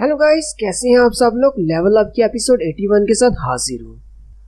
Hello guys, कैसे हैं आप सब लोग। लेवल अप की एपिसोड 81 के साथ हाजिर हूँ।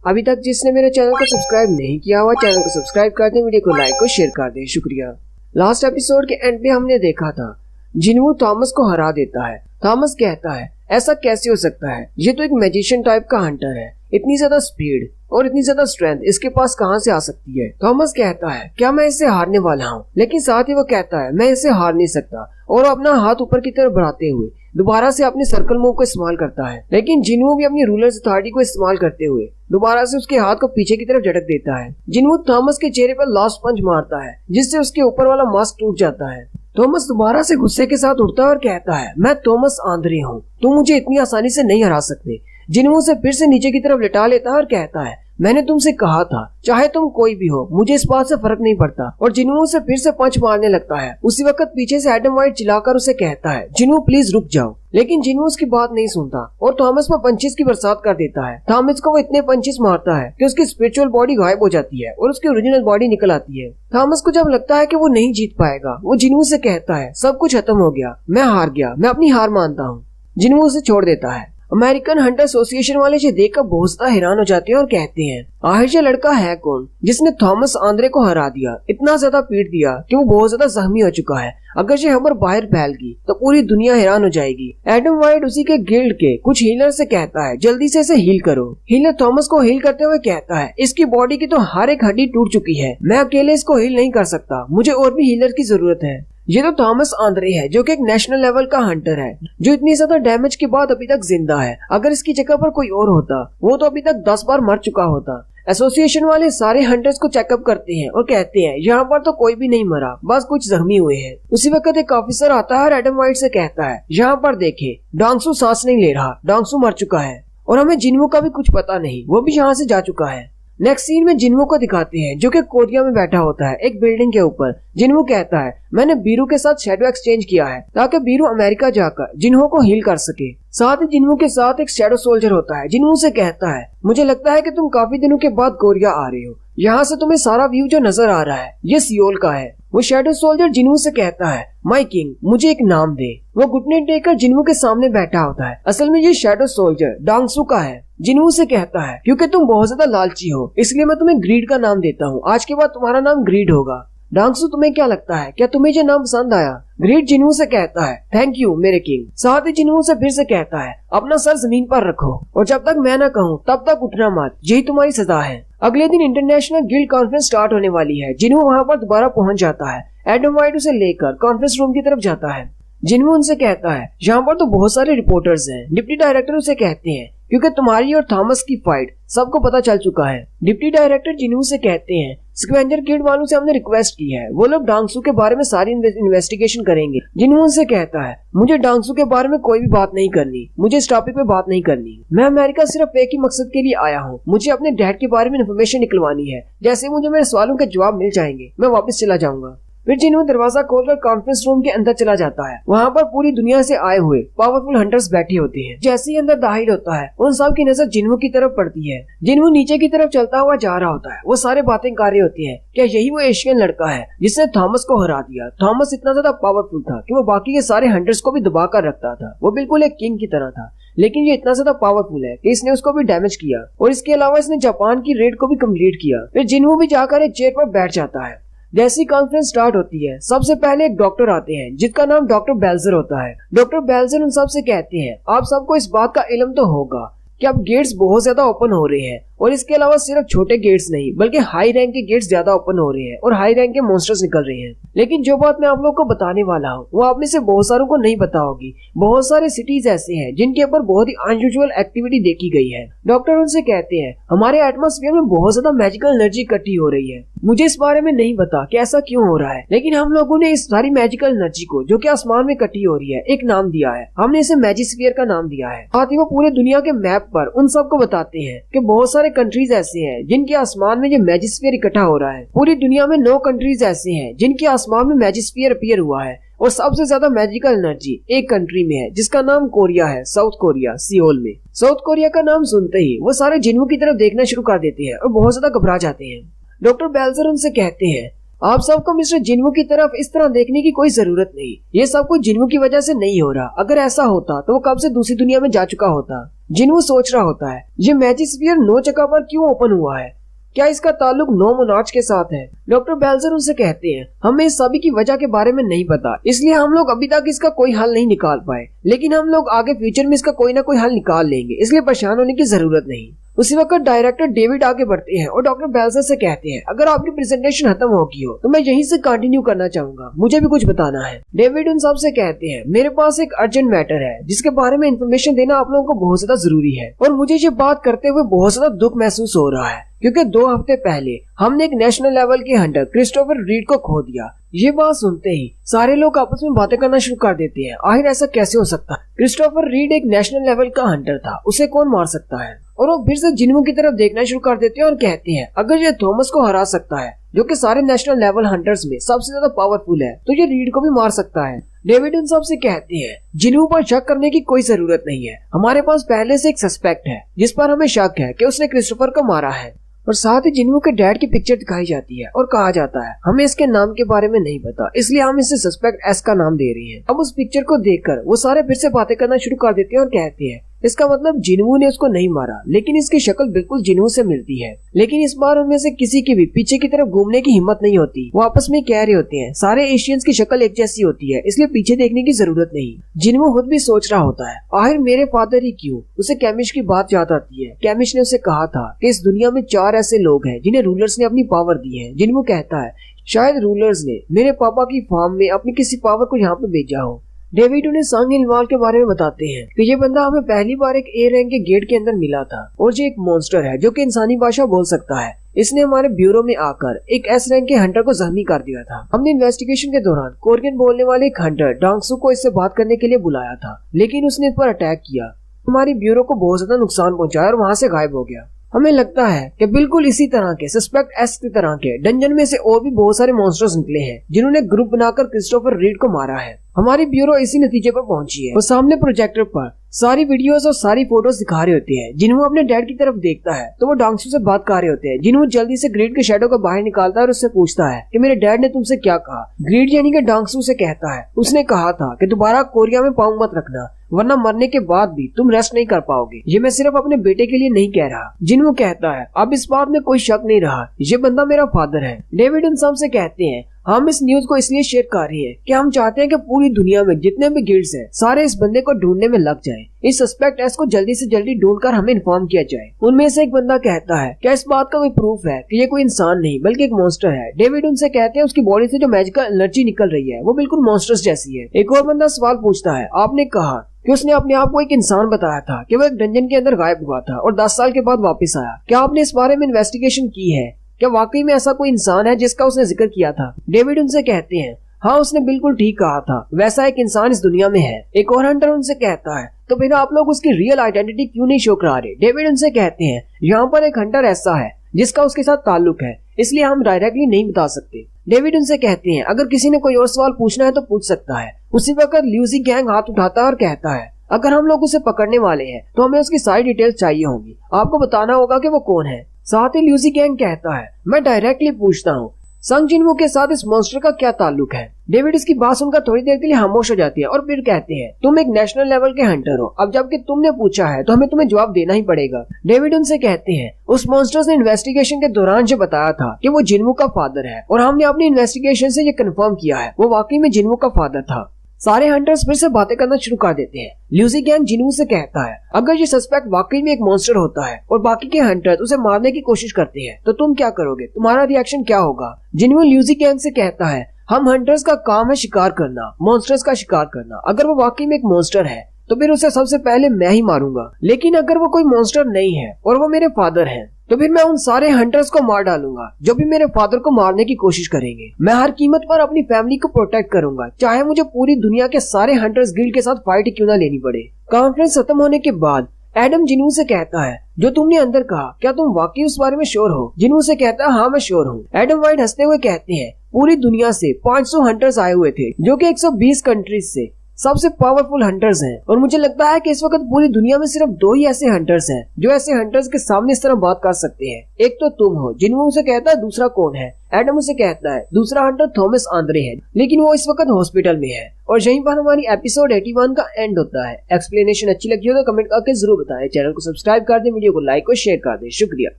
अभी तक जिसने मेरे चैनल को सब्सक्राइब नहीं किया हुआ, चैनल को सब्सक्राइब कर दें, वीडियो को लाइक और शेयर कर दें, शुक्रिया। लास्ट एपिसोड के एंड पे हमने देखा था जिनवू थॉमस को हरा देता है। थॉमस कहता है ऐसा कैसे हो सकता है, ये तो एक मैजिशियन टाइप का हंटर है, इतनी ज्यादा स्पीड और इतनी ज्यादा स्ट्रेंथ इसके पास कहाँ से आ सकती है। थॉमस कहता है क्या मैं इससे हारने वाला हूँ, लेकिन साथ ही वो कहता है मैं इससे हार नहीं सकता, और अपना हाथ ऊपर की तरफ बढ़ाते हुए दोबारा से अपने सर्कल मूव को इस्तेमाल करता है। लेकिन जिनवू भी अपनी रूलर्स अथॉरिटी को इस्तेमाल करते हुए दोबारा से उसके हाथ को पीछे की तरफ झटक देता है। जिनवू थॉमस के चेहरे पर लास्ट पंच मारता है, जिससे उसके ऊपर वाला मास्क टूट जाता है। थॉमस दोबारा से गुस्से के साथ उठता है और कहता है मैं थॉमस आंद्रे हूँ, तुम मुझे इतनी आसानी से नहीं हरा सकते। जिनवू से फिर से नीचे की तरफ लिटा लेता है और कहता है मैंने तुमसे कहा था चाहे तुम कोई भी हो, मुझे इस बात से फर्क नहीं पड़ता। और जिनवू से फिर से पंच मारने लगता है। उसी वक्त पीछे से एडम वाइट चिल्लाकर उसे कहता है जिनवू प्लीज रुक जाओ, लेकिन जिनवू उसकी बात नहीं सुनता और थॉमस पर पंचेस की बरसात कर देता है। थॉमस को वो इतने पंचेस मारता है कि उसकी स्पिरिचुअल बॉडी गायब हो जाती है और उसकी ओरिजिनल बॉडी निकल आती है। थॉमस को जब लगता है कि वो नहीं जीत पाएगा, वो जिनवू से कहता है सब कुछ खत्म हो गया, मैं हार गया, मैं अपनी हार मानता हूँ। जिनवू उसे छोड़ देता है। अमेरिकन हंटर एसोसिएशन वाले इसे देखकर बहुत ज्यादा हैरान हो जाते हैं और कहते हैं आखिर ये लड़का है कौन जिसने थॉमस आंद्रे को हरा दिया, इतना ज्यादा पीट दिया कि वो बहुत ज्यादा जख्मी हो चुका है। अगर ये खबर बाहर फैल गई तो पूरी दुनिया हैरान हो जाएगी। एडम वाइट उसी के गिल्ड के कुछ हीलर से कहता है जल्दी से इसे हील करो। हीलर थॉमस को हील करते हुए कहता है इसकी बॉडी की तो हर एक हड्डी टूट चुकी है, मैं अकेले इसको हील नहीं कर सकता, मुझे और भी हीलर की जरूरत है। ये तो थॉमस आंद्रे है जो कि एक नेशनल लेवल का हंटर है, जो इतनी ज्यादा डैमेज के बाद अभी तक जिंदा है। अगर इसकी जगह पर कोई और होता वो तो अभी तक 10 बार मर चुका होता। एसोसिएशन वाले सारे हंटर्स को चेकअप करते हैं और कहते हैं यहाँ पर तो कोई भी नहीं मरा, बस कुछ जख्मी हुए हैं। उसी वक्त एक ऑफिसर आता है और एडम वाइट से कहता है यहाँ पर देखे डांगसू सांस नहीं ले रहा, डांगसू मर चुका है और हमें जिनवू का भी कुछ पता नहीं, वो भी यहाँ से जा चुका है। नेक्स्ट सीन में जिनवू को दिखाते हैं जो कि कोरिया में बैठा होता है एक बिल्डिंग के ऊपर। जिनवू कहता है मैंने बीरू के साथ शैडो एक्सचेंज किया है ताकि बीरू अमेरिका जाकर जिन्हों को हील कर सके। साथ ही जिनवू के साथ एक शैडो सोल्जर होता है। जिनवू से कहता है मुझे लगता है कि तुम काफी दिनों के बाद कोरिया आ रहे हो, यहाँ से तुम्हें सारा व्यू जो नजर आ रहा है ये सियोल का है। वो शैडो सोल्जर जिनवू से कहता है माय किंग मुझे एक नाम दे। वो घुटने टेककर जिनवू के सामने बैठा होता है। असल में ये शैडो सोल्जर डांगसू का है। जिनवू से कहता है क्योंकि तुम बहुत ज्यादा लालची हो इसलिए मैं तुम्हें ग्रीड का नाम देता हूँ, आज के बाद तुम्हारा नाम ग्रीड होगा। डांगसू तुम्हें क्या लगता है, क्या तुम्हें ये नाम पसंद आया? ग्रीड जिनवू से कहता है थैंक यू मेरे किंग। साथ ही जिनवू से फिर से कहता है अपना सर जमीन पर रखो और जब तक मैं न कहूँ तब तक उठना मत, यही तुम्हारी सजा है। अगले दिन इंटरनेशनल गिल्ड कॉन्फ्रेंस स्टार्ट होने वाली है। जिनवू वहाँ पर दोबारा पहुँच जाता है। एडम वाइट उसे लेकर कॉन्फ्रेंस रूम की तरफ जाता है। जिनवू उनसे कहता है यहाँ पर तो बहुत सारे रिपोर्टर्स हैं। डिप्टी डायरेक्टर उसे कहते हैं क्योंकि तुम्हारी और थॉमस की फाइट सबको पता चल चुका है। डिप्टी डायरेक्टर जिनवू से कहते हैं स्क्वेंजर गिल्ड वालों से हमने रिक्वेस्ट की है, वो लोग डांगसू के बारे में सारी इन्वेस्टिगेशन करेंगे। जिनवू उनसे कहता है मुझे डांगसू के बारे में कोई भी बात नहीं करनी, मुझे इस टॉपिक पे बात नहीं करनी। मैं अमेरिका सिर्फ एक ही मकसद के लिए आया हूँ, मुझे अपने डैड के बारे में इन्फॉर्मेशन निकलवानी है। जैसे मुझे मेरे सवालों के जवाब मिल जाएंगे मैं वापस चला जाऊंगा। फिर जिनवू दरवाजा खोलकर कॉन्फ्रेंस रूम के अंदर चला जाता है। वहाँ पर पूरी दुनिया से आए हुए पावरफुल हंटर्स बैठे होते हैं। जैसे ही अंदर दाखिल होता है उन सब की नजर जिनवू की तरफ पड़ती है। जिनवू नीचे की तरफ चलता हुआ जा रहा होता है। वो सारे बातें कर रहे होती है क्या यही वो एशियन लड़का है जिसने थॉमस को हरा दिया। थॉमस इतना ज्यादा पावरफुल था कि वो बाकी के सारे हंटर्स को भी दबा कर रखता था। वो बिल्कुल एक किंग की तरह था, लेकिन ये इतना ज्यादा पावरफुल है कि इसने उसको भी डैमेज किया और इसके अलावा इसने जापान की रेड को भी कम्प्लीट किया। फिर जिनवू भी जाकर एक चेयर पर बैठ जाता है। जैसी कॉन्फ्रेंस स्टार्ट होती है सबसे पहले एक डॉक्टर आते हैं जिसका नाम डॉक्टर बेल्जर होता है। डॉक्टर बेल्जर उन सबसे कहते हैं आप सबको इस बात का इल्म तो होगा कि अब गेट्स बहुत ज्यादा ओपन हो रहे हैं और इसके अलावा सिर्फ छोटे गेट्स नहीं बल्कि हाई रैंक के गेट्स ज्यादा ओपन हो रहे हैं और हाई रैंक के मॉन्स्टर्स निकल रहे हैं। लेकिन जो बात मैं आप लोग को बताने वाला हूँ वो आप में से बहुत सारों को नहीं पता होगी। बहुत सारे सिटीज ऐसे हैं जिनके ऊपर बहुत ही अनयूजुअल एक्टिविटी देखी गई है। डॉक्टर उनसे कहते हैं हमारे एटमॉस्फेयर में बहुत ज्यादा मैजिकल एनर्जी इकट्ठी हो रही है। मुझे इस बारे में नहीं पता कि ऐसा क्यों हो रहा है, लेकिन हम लोगों ने इस सारी मैजिकल एनर्जी को जो कि आसमान में इकट्ठी हो रही है एक नाम दिया है। हमने इसे मैजिस्फीयर का नाम दिया है। साथ ही वो पूरे दुनिया के मैप पर उन सबको बताते हैं कि बहुत सारे कंट्रीज ऐसे हैं जिनके आसमान में ये मैजिस्फीयर इकट्ठा हो रहा है। पूरी दुनिया में 9 कंट्रीज ऐसे हैं जिनके आसमान में मैजिस्फीयर अपीयर हुआ है और सबसे ज्यादा मैजिकल एनर्जी एक कंट्री में है जिसका नाम कोरिया है, साउथ कोरिया, सियोल में। साउथ कोरिया का नाम सुनते ही वो सारे जिनवू की तरफ देखना शुरू कर देते हैं और बहुत ज्यादा घबरा जाते हैं। डॉक्टर बेल्जर उनसे कहते हैं आप सबको मिस्टर जिन्वू की तरफ इस तरह देखने की कोई जरूरत नहीं। ये सब कुछ जिन्वू की वजह से नहीं हो रहा। अगर ऐसा होता तो वो कब से दूसरी दुनिया में जा चुका होता। जिन्वू सोच रहा होता है, ये मैजिक स्फीयर 9 जगह पर क्यों ओपन हुआ है? क्या इसका ताल्लुक 9 मोनार्च के साथ है? डॉक्टर बेल्जर उनसे कहते हैं, हमें इस सभी की वजह के बारे में नहीं पता, इसलिए हम लोग अभी तक इसका कोई हल नहीं निकाल पाए, लेकिन हम लोग आगे फ्यूचर में इसका कोई ना कोई हल निकाल लेंगे, इसलिए परेशान होने की जरूरत नहीं। उसी वक्त डायरेक्टर डेविड आगे बढ़ते हैं और डॉक्टर बेल्जर से कहते हैं, अगर आपकी प्रेजेंटेशन खत्म हो गई हो तो मैं यहीं से कंटिन्यू करना चाहूंगा, मुझे भी कुछ बताना है। डेविड उन सब से कहते हैं, मेरे पास एक अर्जेंट मैटर है जिसके बारे में इंफॉर्मेशन देना आप लोगों को बहुत ज्यादा जरूरी है, और मुझे ये बात करते हुए बहुत ज्यादा दुख महसूस हो रहा है, क्योंकि 2 हफ्ते पहले हमने एक नेशनल लेवल के हंटर क्रिस्टोफर रीड को खो दिया। ये बात सुनते ही सारे लोग आपस में बातें करना शुरू कर देते हैं। आखिर ऐसा कैसे हो सकता है? क्रिस्टोफर रीड एक नेशनल लेवल का हंटर था, उसे कौन मार सकता है? और वो फिर से जिन्वू की तरफ देखना शुरू कर देते हैं और कहते हैं, अगर ये थॉमस को हरा सकता है, जो कि सारे नेशनल लेवल हंटर्स में सबसे ज्यादा पावरफुल है, तो ये रीड को भी मार सकता है। डेविड उन सब से कहते हैं, जिन्वू पर शक करने की कोई जरूरत नहीं है, हमारे पास पहले से एक सस्पेक्ट है जिस पर हमें शक है कि उसने क्रिस्टोफर को मारा है। और साथ ही जिन्वू के डैड की पिक्चर दिखाई जाती है और कहा जाता है, हमें इसके नाम के बारे में नहीं पता, इसलिए हम इसे सस्पेक्ट एस का नाम दे रही हैं। अब उस पिक्चर को देखकर वो सारे फिर से बातें करना शुरू कर देते हैं और कहते हैं, इसका मतलब जिन्वू ने उसको नहीं मारा, लेकिन इसकी शक्ल बिल्कुल जिन्वू से मिलती है। लेकिन इस बार उनमें से किसी की भी पीछे की तरफ घूमने की हिम्मत नहीं होती। वो आपस में कह रहे होते हैं, सारे एशियंस की शक्ल एक जैसी होती है, इसलिए पीछे देखने की जरूरत नहीं। जिन्वू खुद भी सोच रहा होता है, आखिर मेरे फादर ही क्यों? उसे कैमिश की बात याद आती है। कैमिश ने उसे कहा था कि इस दुनिया में 4 ऐसे लोग हैं जिन्हें रूलर्स ने अपनी पावर दी है। जिन्वू कहता है, शायद रूलर्स ने मेरे पापा की फार्म में अपनी किसी पावर को यहाँ पे भेजा हो। डेविड उन्हें सांग इनवाल के बारे में बताते हैं कि ये बंदा हमें पहली बार एक ए रैंक के गेट के अंदर मिला था, और ये एक मॉन्स्टर है जो कि इंसानी भाषा बोल सकता है। इसने हमारे ब्यूरो में आकर एक एस रैंक के हंटर को जख्मी कर दिया था। हमने इन्वेस्टिगेशन के दौरान कोरियन बोलने वाले एक हंटर डांगसू को इससे बात करने के लिए बुलाया था, लेकिन उसने इस पर अटैक किया, हमारी ब्यूरो को बहुत ज्यादा नुकसान पहुंचाया और वहाँ से गायब हो गया। हमें लगता है कि बिल्कुल इसी तरह के सस्पेक्ट एस की तरह के डंजन में से और भी बहुत सारे मॉन्स्टर्स निकले हैं जिन्होंने ग्रुप बनाकर क्रिस्टोफर रीड को मारा है। हमारी ब्यूरो इसी नतीजे पर पहुंची है। वो सामने प्रोजेक्टर पर सारी वीडियोस और सारी फोटोज दिखा रहे होते हैं। जिन्वू अपने डैड की तरफ देखता है तो वो डांगसू से बात कर रहे होते हैं। जिन्वू जल्दी से ग्रीड के शैडो को बाहर निकालता है और उससे पूछता है कि मेरे डैड ने तुमसे क्या कहा। ग्रीड यानी कि डांगसू से कहता है, उसने कहा था कि दोबारा कोरिया में पाँव मत रखना, वरना मरने के बाद भी तुम रेस्ट नहीं कर पाओगे। ये मैं सिर्फ अपने बेटे के लिए नहीं कह रहा। जिन्वू कहता है, अब इस बात में कोई शक नहीं रहा, ये बंदा मेरा फादर है। डेविड उन सब से कहते हैं, हम इस न्यूज को इसलिए शेयर कर रहे हैं कि हम चाहते हैं कि पूरी दुनिया में जितने भी गिल्ड्स हैं सारे इस बंदे को ढूंढने में लग जाएं। इस सस्पेक्ट एस को जल्दी से जल्दी ढूंढकर हमें इन्फॉर्म किया जाए। उनमें से एक बंदा कहता है, क्या इस बात का कोई प्रूफ है कि ये कोई इंसान नहीं बल्कि एक मॉन्स्टर है? डेविड उनसे कहते हैं, उसकी बॉडी से जो मैजिकल एनर्जी निकल रही है वो बिल्कुल मॉन्स्टर्स जैसी है। एक और बंदा सवाल पूछता है, आपने कहा कि उसने अपने आप को एक इंसान बताया था कि वो एक डंजन के अंदर गायब हुआ था और 10 साल के बाद वापस आया। क्या आपने इस बारे में इन्वेस्टिगेशन की है? क्या वाकई में ऐसा कोई इंसान है जिसका उसने जिक्र किया था? डेविड उनसे कहते हैं, हाँ उसने बिल्कुल ठीक कहा था, वैसा एक इंसान इस दुनिया में है। एक और हंटर उनसे कहता है, तो फिर आप लोग उसकी रियल आइडेंटिटी क्यों नहीं शो करा रहे? डेविड उनसे कहते हैं, यहाँ पर एक हंटर ऐसा है जिसका उसके साथ ताल्लुक है, इसलिए हम डायरेक्टली नहीं बता सकते। डेविड उनसे कहते हैं, अगर किसी ने कोई और सवाल पूछना है तो पूछ सकता है। उसी वक्त ल्यूसी गैंग हाथ उठाता है और कहता है, अगर हम लोग उसे पकड़ने वाले हैं तो हमें उसकी सारी डिटेल्स चाहिए होंगी, आपको बताना होगा कि वो कौन है। साथ ही ल्यूसी गैंग कहता है, मैं डायरेक्टली पूछता हूँ, संग जिन्वू के साथ इस मॉन्स्टर का क्या ताल्लुक है? डेविड इसकी बात सुनकर थोड़ी देर के लिए खामोश हो जाती है और फिर कहते हैं, तुम एक नेशनल लेवल के हंटर हो, अब जबकि तुमने पूछा है तो हमें तुम्हें जवाब देना ही पड़ेगा। डेविड उनसे कहते हैं, उस मॉन्स्टर ने इन्वेस्टिगेशन के दौरान जो बताया था कि वो जिन्वू का फादर है, और हमने अपनी इन्वेस्टिगेशन से ये कंफर्म किया है वो वाकई में जिन्वू का फादर था। सारे हंटर्स फिर से बातें करना शुरू कर देते हैं। ल्यूसी गैंग जिन्वू से कहता है, अगर ये सस्पेक्ट वाकई में एक मॉन्स्टर होता है और बाकी के हंटर्स उसे मारने की कोशिश करते हैं तो तुम क्या करोगे? तुम्हारा रिएक्शन क्या होगा? जिन्वू ल्यूसी गैंग से कहता है, हम हंटर्स का काम है शिकार करना, मॉन्स्टर्स का शिकार करना। अगर वो वाकई में एक मॉन्स्टर है तो फिर उसे सबसे पहले मैं ही मारूंगा, लेकिन अगर वो कोई मॉन्स्टर नहीं है और वो मेरे फादर हैं तो फिर मैं उन सारे हंटर्स को मार डालूंगा जो भी मेरे फादर को मारने की कोशिश करेंगे। मैं हर कीमत पर अपनी फैमिली को प्रोटेक्ट करूंगा, चाहे मुझे पूरी दुनिया के सारे हंटर्स गिल्ड के साथ फाइट क्यों ना लेनी पड़े। कॉन्फ्रेंस खत्म होने के बाद एडम जिन्वू से कहता है, जो तुमने अंदर कहा क्या तुम वाकई उस बारे में श्योर हो? जिन्वू से कहता है, हाँ मैं श्योर हूँ। एडम वाइट हंसते हुए कहते हैं, पूरी दुनिया से 500 हंटर्स आए हुए थे जो कि 120 कंट्रीज से। सबसे पावरफुल हंटर्स हैं और मुझे लगता है कि इस वक्त पूरी दुनिया में सिर्फ 2 ही ऐसे हंटर्स हैं जो ऐसे हंटर्स के सामने इस तरह बात कर सकते हैं। एक तो तुम हो, जिन्होंने उसे कहता है, दूसरा कौन है? एडम उसे कहता है। दूसरा हंटर थॉमस आंद्रे है, लेकिन वो इस वक्त हॉस्पिटल में है। और यहीं पर हमारी एपिसोड 81 का एंड होता है। एक्सप्लेनेशन अच्छी लगी हो तो कमेंट करके जरूर बताएं। चैनल को सब्सक्राइब कर दे, वीडियो को लाइक और शेयर कर दे। शुक्रिया।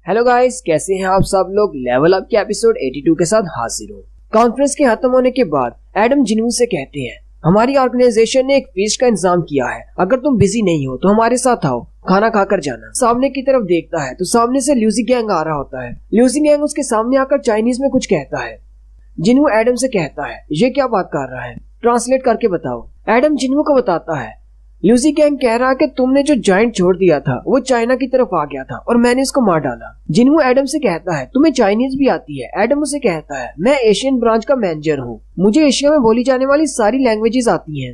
हेलो गाइस, कैसे हैं आप सब लोग? लेवल अप के एपिसोड 82 के साथ हाजिर हूँ। कॉन्फ्रेंस के खत्म होने के बाद एडम जिन्नू से कहते हैं, हमारी ऑर्गेनाइजेशन ने एक फीस्ट का इंतजाम किया है। अगर तुम बिजी नहीं हो तो हमारे साथ आओ, खाना खाकर जाना। सामने की तरफ देखता है तो सामने से ल्यूसी गैंग आ रहा होता है। ल्यूसी गैंग उसके सामने आकर चाइनीज में कुछ कहता है। जिन्नू एडम से कहता है, ये क्या बात कर रहा है? ट्रांसलेट करके बताओ। एडम जिन्नू को बताता है, ल्यूसी गैंग कह रहा है कि तुमने जो जायंट छोड़ दिया था वो चाइना की तरफ आ गया था और मैंने इसको मार डाला। जिन्नू एडम से कहता है, तुम्हें चाइनीज भी आती है? एडम उसे कहता है, मैं एशियन ब्रांच का मैनेजर हूँ, मुझे एशिया में बोली जाने वाली सारी लैंग्वेजेस आती हैं।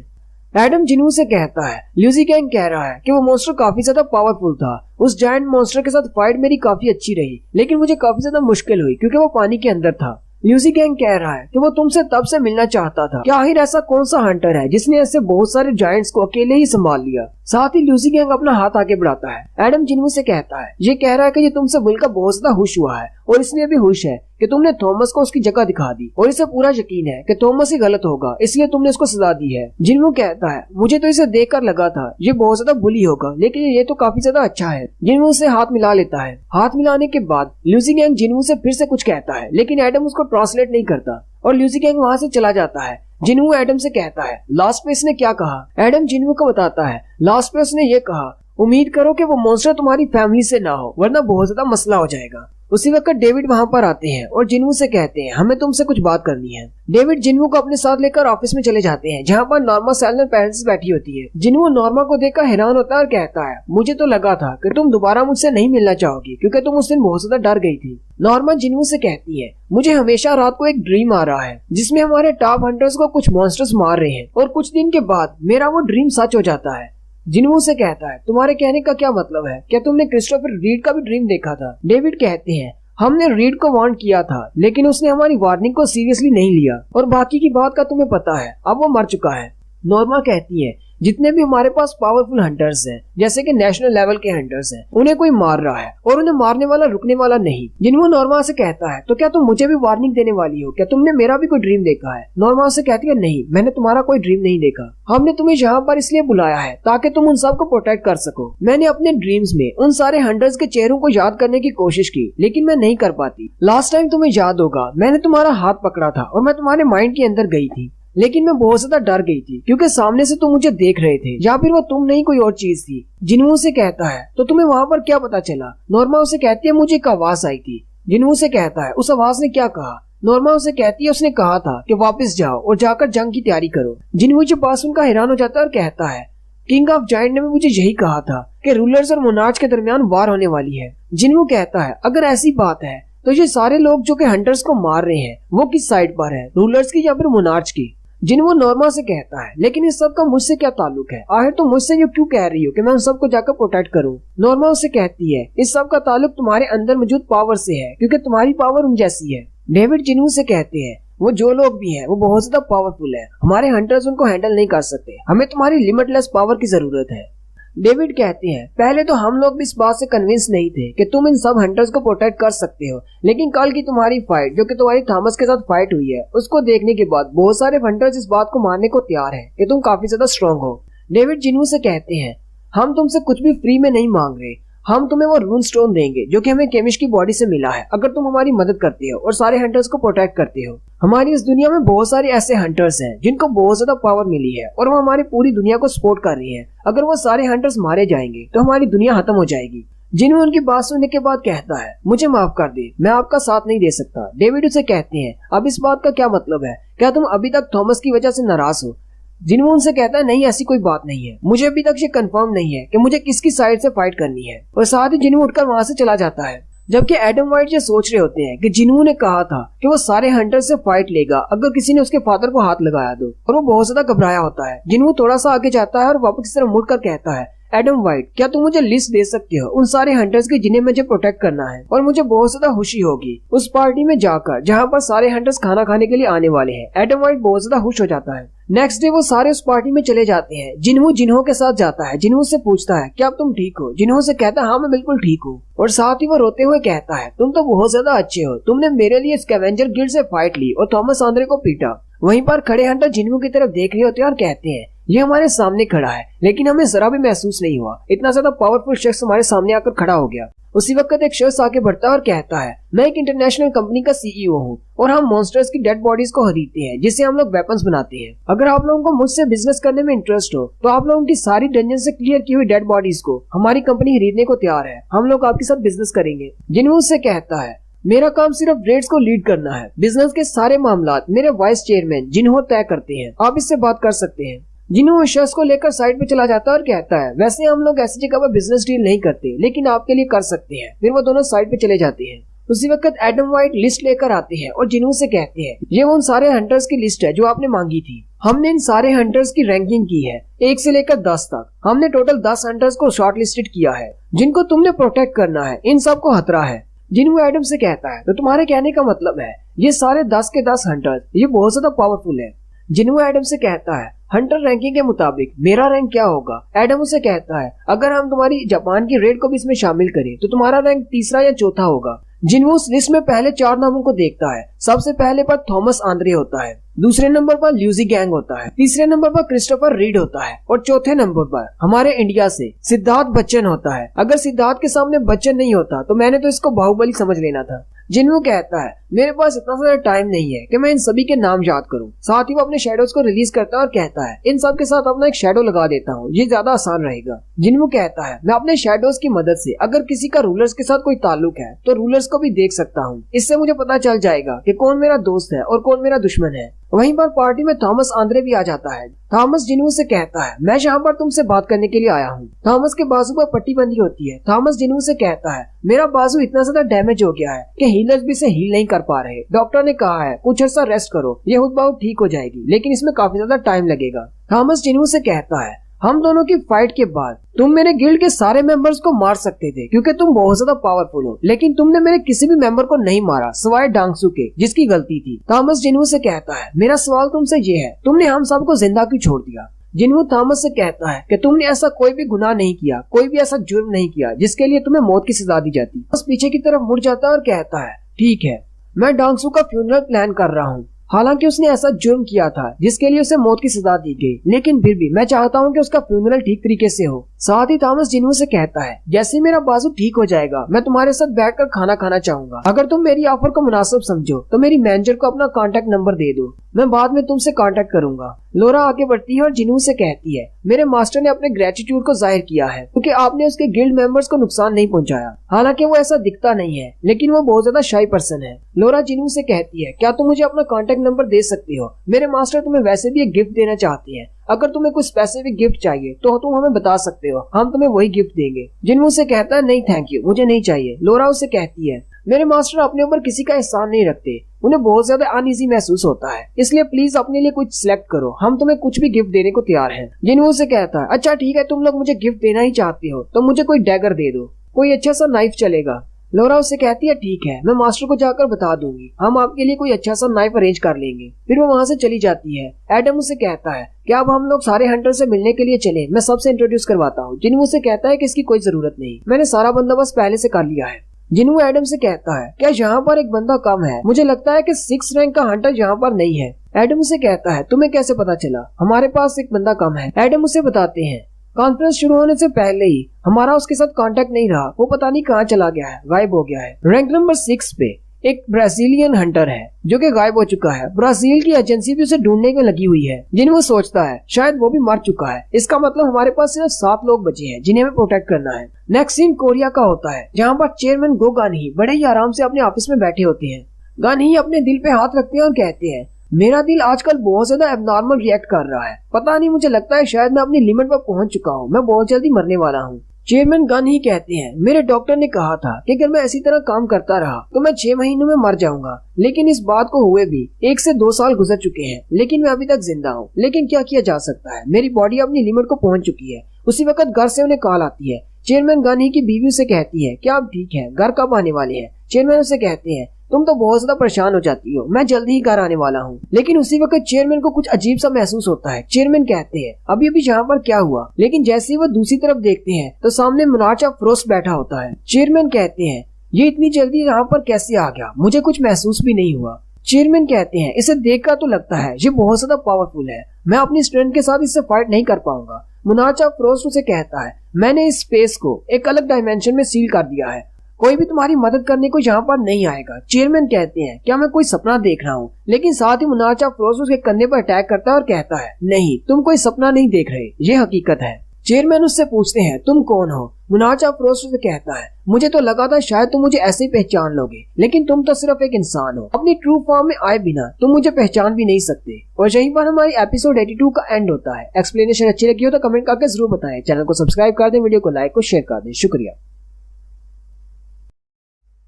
एडम जिन्नू से कहता है, ल्यूसी गैंग कह रहा है कि वो मॉन्स्टर काफी ज्यादा पावरफुल था। उस जायंट मॉन्स्टर के साथ फाइट मेरी काफी अच्छी रही, लेकिन मुझे काफी ज्यादा मुश्किल हुई क्योंकि वो पानी के अंदर था। ल्यूसी गैंग कह रहा है कि वो तुमसे तब से मिलना चाहता था। क्या आखिर ऐसा कौन सा हंटर है जिसने ऐसे बहुत सारे जायंट्स को अकेले ही संभाल लिया? साथ ही ल्यूसी गैंग अपना हाथ आगे बढ़ाता है। एडम जिन्नू से कहता है, ये कह रहा है कि ये तुमसे मिलकर बहुत ज्यादा खुश हुआ है और इसलिए भी खुश है कि तुमने थॉमस को उसकी जगह दिखा दी और इसे पूरा यकीन है कि थॉमस ही गलत होगा, इसलिए तुमने उसको सजा दी है। जिन्नू कहता है, मुझे तो इसे देखकर लगा था ये बहुत ज्यादा बुली होगा, लेकिन ये तो काफी ज्यादा अच्छा है। जिन्नू से हाथ मिला लेता है। हाथ मिलाने के बाद ल्यूसी गैंग जिन्नू से फिर से कुछ कहता है, लेकिन एडम उसको ट्रांसलेट नहीं करता और ल्यूसी गैंग वहाँ से चला जाता है। जिन्नू एडम से कहता है, लास्ट पे इसने क्या कहा? एडम जिन्नू को बताता है, लास्ट पे उसने ये कहा, उम्मीद करो कि वो मॉन्स्टर तुम्हारी फैमिली से ना हो, वरना बहुत ज्यादा मसला हो जाएगा। उसी वक्त डेविड वहाँ पर आते हैं और जिन्नू से कहते हैं, हमें तुमसे कुछ बात करनी है। डेविड जिन्नू को अपने साथ लेकर ऑफिस में चले जाते हैं, जहाँ पर नॉर्मा सेलनर पेरेंट्स बैठी होती है। जिन्नू नॉर्मा को देखकर हैरान होता है और कहता है, मुझे तो लगा था कि तुम दोबारा मुझसे नहीं मिलना चाहोगी क्योंकि तुम उस दिन बहुत ज्यादा डर गई थी। नॉर्मा जिन्नू से कहती है, मुझे हमेशा रात को एक ड्रीम आ रहा है जिसमें हमारे टॉप हंटर्स को कुछ मॉन्स्टर्स मार रहे हैं और कुछ दिन के बाद मेरा वो ड्रीम सच हो जाता है। जिन्नू से कहता है, तुम्हारे कहने का क्या मतलब है? क्या तुमने क्रिस्टोफर रीड का भी ड्रीम देखा था? डेविड कहते हैं, हमने रीड को वार्न किया था लेकिन उसने हमारी वार्निंग को सीरियसली नहीं लिया और बाकी की बात का तुम्हें पता है, अब वो मर चुका है। नॉर्मा कहती है, जितने भी हमारे पास पावरफुल हंटर्स हैं, जैसे कि नेशनल लेवल के हंटर्स हैं, उन्हें कोई मार रहा है और उन्हें मारने वाला रुकने वाला नहीं। जिन्हों नॉर्मा से कहता है, तो क्या तुम मुझे भी वार्निंग देने वाली हो? क्या तुमने मेरा भी कोई ड्रीम देखा है? नॉर्मा से कहती है, नहीं, मैंने तुम्हारा कोई ड्रीम नहीं देखा। हमने तुम्हें यहाँ पर इसलिए बुलाया है ताकि तुम उन सबको प्रोटेक्ट कर सको। मैंने अपने ड्रीम्स में उन सारे हंटर्स के चेहरों को याद करने की कोशिश की, लेकिन मैं नहीं कर पाती। लास्ट टाइम तुम्हें याद होगा, मैंने तुम्हारा हाथ पकड़ा था और मैं तुम्हारे माइंड के अंदर गई थी, लेकिन मैं बहुत ज्यादा डर गई थी क्योंकि सामने से तुम मुझे देख रहे थे, या फिर वो तुम नहीं कोई और चीज थी। जिन्नू से कहता है, तो तुम्हें वहाँ पर क्या पता चला? नॉर्मा उसे कहती है, मुझे एक आवाज आई थी। जिन्नू से कहता है, उस आवाज ने क्या कहा? नॉर्मा उसे कहती है, उसने कहा था कि वापस जाओ और जाकर जंग की तैयारी करो। जिन्नू के पास उनका हैरान हो जाता है और कहता है, किंग ऑफ जायंट ने भी मुझे यही कहा था कि रूलर्स और मोनार्च के दरमियान वार होने वाली है। जिन्नू कहता है, अगर ऐसी बात है तो ये सारे लोग जो कि हंटर्स को मार रहे हैं वो किस साइड पर है, रूलर्स की या फिर मोनार्च की? जिन्नू नॉर्मा से कहता है, लेकिन इस सब का मुझसे क्या ताल्लुक है? आखिर तुम मुझसे जो क्यों कह रही हो कि मैं उन सबको जाकर प्रोटेक्ट करूं? नॉर्मा उससे कहती है, इस सब का ताल्लुक तुम्हारे अंदर मौजूद पावर से है क्योंकि तुम्हारी पावर उन जैसी है। डेविड जिन्नू से कहते हैं, वो जो लोग भी हैं वो बहुत ज्यादा पावरफुल है, हमारे हंटर्स उनको हैंडल नहीं कर सकते, हमें तुम्हारी लिमिटलेस पावर की जरूरत है। डेविड कहते हैं, पहले तो हम लोग भी इस बात से कन्विंस नहीं थे कि तुम इन सब हंटर्स को प्रोटेक्ट कर सकते हो, लेकिन कल की तुम्हारी फाइट जो कि तुम्हारी थॉमस के साथ फाइट हुई है, उसको देखने के बाद बहुत सारे हंटर्स इस बात को मानने को तैयार हैं कि तुम काफी ज्यादा स्ट्रॉन्ग हो। डेविड जिन्नू से कहते हैं, हम तुमसे कुछ भी फ्री में नहीं मांग रहे, हम तुम्हें वो रून स्टोन देंगे जो कि हमें केमिस्ट की बॉडी से मिला है, अगर तुम हमारी मदद करते हो और सारे हंटर्स को प्रोटेक्ट करते हो। हमारी इस दुनिया में बहुत सारे ऐसे हंटर्स हैं जिनको बहुत ज्यादा पावर मिली है और वो हमारी पूरी दुनिया को सपोर्ट कर रही है। अगर वो सारे हंटर्स मारे जाएंगे तो हमारी दुनिया खत्म हो जाएगी। जिन्होंने उनकी बात सुनने के बाद कहता है, मुझे माफ कर दे, मैं आपका साथ नहीं दे सकता। डेविड उसे कहते हैं, अब इस बात का क्या मतलब है? क्या तुम अभी तक थॉमस की वजह से नाराज हो? जिन्नू उनसे कहता है, नहीं, ऐसी कोई बात नहीं है, मुझे अभी तक ये कंफर्म नहीं है कि मुझे किसकी साइड से फाइट करनी है। और साथ ही जिन्नू उठकर वहाँ से चला जाता है। जबकि एडम वाइट ये सोच रहे होते हैं कि जिन्नू ने कहा था कि वो सारे हंटर से फाइट लेगा अगर किसी ने उसके फादर को हाथ लगाया तो, और वो बहुत ज्यादा घबराया होता है। जिन्नू थोड़ा सा आगे जाता है और वापस की तरफ मुड़कर कहता है, एडम वाइट, क्या तुम मुझे लिस्ट दे सकते हो उन सारे हंटर्स की जिन्हें मुझे प्रोटेक्ट करना है? और मुझे बहुत ज्यादा खुशी होगी उस पार्टी में जाकर जहाँ पर सारे हंटर्स खाना खाने के लिए आने वाले हैं। एडम वाइट बहुत ज्यादा खुश हो जाता है। नेक्स्ट डे वो सारे उस पार्टी में चले जाते हैं। जिन्हों जिन्हों के साथ जाता है। जिन्हों से पूछता है क्या तुम ठीक हो? जिन्हों से कहता है हाँ मैं बिल्कुल ठीक हूँ, और साथ ही वो रोते हुए कहता है तुम तो बहुत ज्यादा अच्छे हो, तुमने मेरे लिए स्कैवेंजर गिल्ड से फाइट ली और थॉमस आंद्रे को पीटा। वहीं पर खड़े हंटर जिन्हों की तरफ देख रहे होते हैं और कहते हैं ये हमारे सामने खड़ा है, लेकिन हमें जरा भी महसूस नहीं हुआ, इतना ज्यादा पावरफुल शख्स हमारे सामने आकर खड़ा हो गया। उसी वक्त एक शख्स आगे बढ़ता है और कहता है मैं एक इंटरनेशनल कंपनी का सीईओ हूँ और हम मॉन्स्टर्स की डेड बॉडीज को खरीदते हैं जिससे हम लोग वेपन्स बनाते हैं। अगर आप लोगों को मुझसे बिजनेस करने में इंटरेस्ट हो तो आप लोगों की सारी डंजन से क्लियर की हुई डेड बॉडीज को हमारी कंपनी खरीदने को तैयार है, हम लोग आपके साथ बिजनेस करेंगे। जिन्हों उससे कहता है मेरा काम सिर्फ रेड्स को लीड करना है, बिजनेस के सारे मामलात मेरे वाइस चेयरमैन जिन्हों तय करते हैं, आप इससे बात कर सकते हैं। जिन्हों शख्स को लेकर साइड पे चला जाता है और कहता है वैसे हम लोग ऐसी जगह पर बिजनेस डील नहीं करते, लेकिन आपके लिए कर सकते हैं। फिर वो दोनों साइड पे चले जाते हैं। उसी वक्त एडम व्हाइट लिस्ट लेकर आते हैं और जिन्हों से कहते हैं ये उन सारे हंटर्स की लिस्ट है जो आपने मांगी थी। हमने इन सारे हंटर्स की रैंकिंग की है 1 से लेकर 10 तक। हमने टोटल 10 हंटर्स को शॉर्ट लिस्टेड किया है जिनको तुमने प्रोटेक्ट करना है, इन सब को खतरा है। जिन्हों एडम से कहता है तो तुम्हारे कहने का मतलब है ये सारे 10 के 10 हंटर्स ये बहुत ज्यादा पावरफुल है। जिन्हों एडम से कहता है हंटर रैंकिंग के मुताबिक मेरा रैंक क्या होगा? एडम उसे कहता है अगर हम तुम्हारी जापान की रेड को भी इसमें शामिल करें तो तुम्हारा रैंक तीसरा या चौथा होगा। जिन्हों उस लिस्ट में पहले 4 नामों को देखता है। सबसे पहले पर थॉमस आंद्रे होता है, दूसरे नंबर पर ल्यूजी गैंग होता है, तीसरे नंबर पर क्रिस्टोफर रीड होता है और चौथे नंबर पर हमारे इंडिया से सिद्धार्थ बच्चन होता है। अगर सिद्धार्थ के सामने बच्चन नहीं होता तो मैंने तो इसको बाहुबली समझ लेना था। जिन्हों कहता है मेरे पास इतना सारा टाइम नहीं है कि मैं इन सभी के नाम याद करूं। साथ ही वो अपने शेडोज को रिलीज करता है और कहता है इन सब के साथ अपना एक शेडो लगा देता हूं, ये ज्यादा आसान रहेगा। जिन्हों कहता है मैं अपने शेडोज की मदद से अगर किसी का रूलर्स के साथ कोई ताल्लुक है तो रूलर्स को भी देख सकता हूं, इससे मुझे पता चल जाएगा कि कौन मेरा दोस्त है और कौन मेरा दुश्मन है। वहीं पर पार्टी में थॉमस आंद्रे भी आ जाता है। थॉमस जिन्हों से कहता है मैं यहाँ पर तुमसे बात करने के लिए आया हूँ। थॉमस के बाजू पर पट्टी बंधी होती है। थॉमस जिन्हों से कहता है मेरा बाजू इतना ज्यादा डैमेज हो गया है कि हीलर्स भी इसे हील नहीं कर पा रहे। डॉक्टर ने कहा है कुछ अर्सा रेस्ट करो, ये खुद बहुत ठीक हो जाएगी, लेकिन इसमें काफी ज्यादा टाइम लगेगा। थॉमस जिन्हों से कहता है हम दोनों की फाइट के बाद तुम मेरे गिल्ड के सारे मेंबर्स को मार सकते थे क्योंकि तुम बहुत ज्यादा पावरफुल हो, लेकिन तुमने मेरे किसी भी मेंबर को नहीं मारा सिवाय डांगसू के, जिसकी गलती थी। थॉमस जिन्हों से कहता है मेरा सवाल तुमसे ये है तुमने हम सबको जिंदा क्यों छोड़ दिया? जिन्हों थॉमस से कहता है कि तुमने ऐसा कोई भी गुनाह नहीं किया, कोई भी ऐसा जुर्म नहीं किया जिसके लिए तुम्हें मौत की सजा दी जाती। बस पीछे की तरफ मुड़ जाता है और कहता है ठीक है मैं डांगसू का फ्यूनरल प्लान कर रहा हूँ। हालांकि उसने ऐसा जुर्म किया था जिसके लिए उसे मौत की सजा दी गई, लेकिन फिर भी मैं चाहता हूँ कि उसका फ्यूनरल ठीक तरीके से हो। साथ ही थॉमस जिन्हों से कहता है जैसे मेरा बाजू ठीक हो जाएगा मैं तुम्हारे साथ बैठकर खाना खाना चाहूंगा। अगर तुम मेरी ऑफर को मुनासिब समझो तो मेरी मैनेजर को अपना कांटेक्ट नंबर दे दो, मैं बाद में तुमसे कांटेक्ट करूंगा। लोरा आगे बढ़ती है और जिन्हों से कहती है मेरे मास्टर ने अपने ग्रेटिट्यूड को जाहिर किया है क्योंकि आपने उसके गिल्ड मेंबर्स को नुकसान नहीं पहुंचाया। हालांकि वो ऐसा दिखता नहीं है, लेकिन वो बहुत ज्यादा शाई पर्सन है। लोरा जिन्हों से कहती है क्या तुम मुझे अपना कांटेक्ट नंबर दे सकती हो? मेरे मास्टर तुम्हें वैसे भी एक गिफ्ट देना चाहते हैं, अगर तुम्हें कुछ स्पेसिफिक गिफ्ट चाहिए तो तुम हमें बता सकते हो, हम तुम्हें वही गिफ्ट देंगे। जिन्हों से कहता है नहीं थैंक यू, मुझे नहीं चाहिए। लोरा उसे कहती है मेरे मास्टर अपने ऊपर किसी का एहसान नहीं रखते, उन्हें बहुत ज्यादा अनईजी महसूस होता है, इसलिए प्लीज अपने लिए कुछ सिलेक्ट करो, हम तुम्हें कुछ भी गिफ्ट देने को तैयार हैं। जिन्हों से कहता है अच्छा ठीक है तुम लोग मुझे गिफ्ट देना ही चाहते हो तो मुझे कोई डैगर दे दो, कोई अच्छा सा नाइफ चलेगा। लोरा उससे कहती है ठीक है मैं मास्टर को जाकर बता दूंगी, हम आपके लिए कोई अच्छा सा नाइफ अरेंज कर लेंगे। फिर वो वहाँ से चली जाती है। एडम उसे कहता है क्या अब हम लोग सारे हंटर से मिलने के लिए चले, मैं सबसे इंट्रोड्यूस करवाता हूँ। जिन्हों से कहता है कि इसकी कोई जरूरत नहीं, मैंने सारा बंदोबस्त पहले से कर लिया है। जिन्हों एडम से कहता है क्या यहाँ पर एक बंदा कम है, मुझे लगता है कि 6 रैंक का हंटर यहाँ पर नहीं है। एडम उसे कहता है तुम्हें कैसे पता चला? हमारे पास एक बंदा कम है। एडम उसे बताते हैं कॉन्फ्रेंस शुरू होने से पहले ही हमारा उसके साथ कांटेक्ट नहीं रहा, वो पता नहीं कहाँ चला गया है, गायब हो गया है। रैंक नंबर 6 पे एक ब्राजीलियन हंटर है जो कि गायब हो चुका है। ब्राजील की एजेंसी भी उसे ढूंढने में लगी हुई है। जिन्हें वो सोचता है शायद वो भी मर चुका है। इसका मतलब हमारे पास सिर्फ 7 लोग बचे हैं जिन्हें हमें प्रोटेक्ट करना है। नेक्स्ट सीन कोरिया का होता है जहाँ पर चेयरमैन गो गानही बड़े ही आराम से अपने ऑफिस में बैठे होते हैं। गानही अपने दिल पे हाथ रखते हैं और कहते हैं मेरा दिल आजकल बहुत ज्यादा एबनॉर्मल रिएक्ट कर रहा है, पता नहीं मुझे लगता है शायद मैं अपनी लिमिट पर पहुंच चुका हूँ, मैं बहुत जल्दी मरने वाला हूँ। चेयरमैन गानही कहते हैं मेरे डॉक्टर ने कहा था कि अगर मैं इसी तरह काम करता रहा तो मैं 6 महीनों में मर जाऊंगा, लेकिन इस बात को हुए भी 1 से 2 साल गुजर चुके हैं, लेकिन मैं अभी तक जिंदा हूँ। लेकिन क्या किया जा सकता है, मेरी बॉडी अपनी लिमिट को पहुंच चुकी है। उसी वक्त घर से उन्हें कॉल आती है। चेयरमैन गानही की बीवी से कहती है क्या आप ठीक है, घर कब आने वाले हैं? चेयरमैन उसे कहते हैं तुम तो बहुत ज्यादा परेशान हो जाती हो, मैं जल्दी ही घर आने वाला हूँ। लेकिन उसी वक्त चेयरमैन को कुछ अजीब सा महसूस होता है। चेयरमैन कहते हैं अभी अभी यहाँ पर क्या हुआ, लेकिन जैसे ही वो दूसरी तरफ देखते हैं तो सामने मुनाचा फ्रोस्ट बैठा होता है। चेयरमैन कहते हैं ये इतनी जल्दी यहाँ पर कैसे आ गया, मुझे कुछ महसूस भी नहीं हुआ। चेयरमैन कहते हैं इसे देखकर तो लगता है ये बहुत ज्यादा पावरफुल है, मैं अपनी स्ट्रेंथ के साथ इससे फाइट नहीं कर पाऊंगा। मुनाचा फ्रोस्ट उसे कहता है मैंने इस स्पेस को एक अलग डायमेंशन में सील कर दिया है, कोई भी तुम्हारी मदद करने को यहाँ पर नहीं आएगा। चेयरमैन कहते हैं क्या मैं कोई सपना देख रहा हूँ, लेकिन साथ ही मुनाचा फ्रोस्ट उसके कंधे पर अटैक करता है और कहता है नहीं, तुम कोई सपना नहीं देख रहे, ये हकीकत है। चेयरमैन उससे पूछते हैं तुम कौन हो। मुनाचा फ्रोस्ट उसे कहता है मुझे तो लगा था शायद तुम मुझे ऐसे ही पहचान लोगे, लेकिन तुम तो सिर्फ एक इंसान हो, अपनी ट्रू फॉर्म में आए बिना तुम मुझे पहचान भी नहीं सकते। और यहीं पर हमारी एपिसोड 82 का एंड होता है। एक्सप्लेनेशन अच्छी लगी हो तो कमेंट करके जरूर बताएं, चैनल को सब्सक्राइब कर दें, वीडियो को लाइक और शेयर कर दें। शुक्रिया।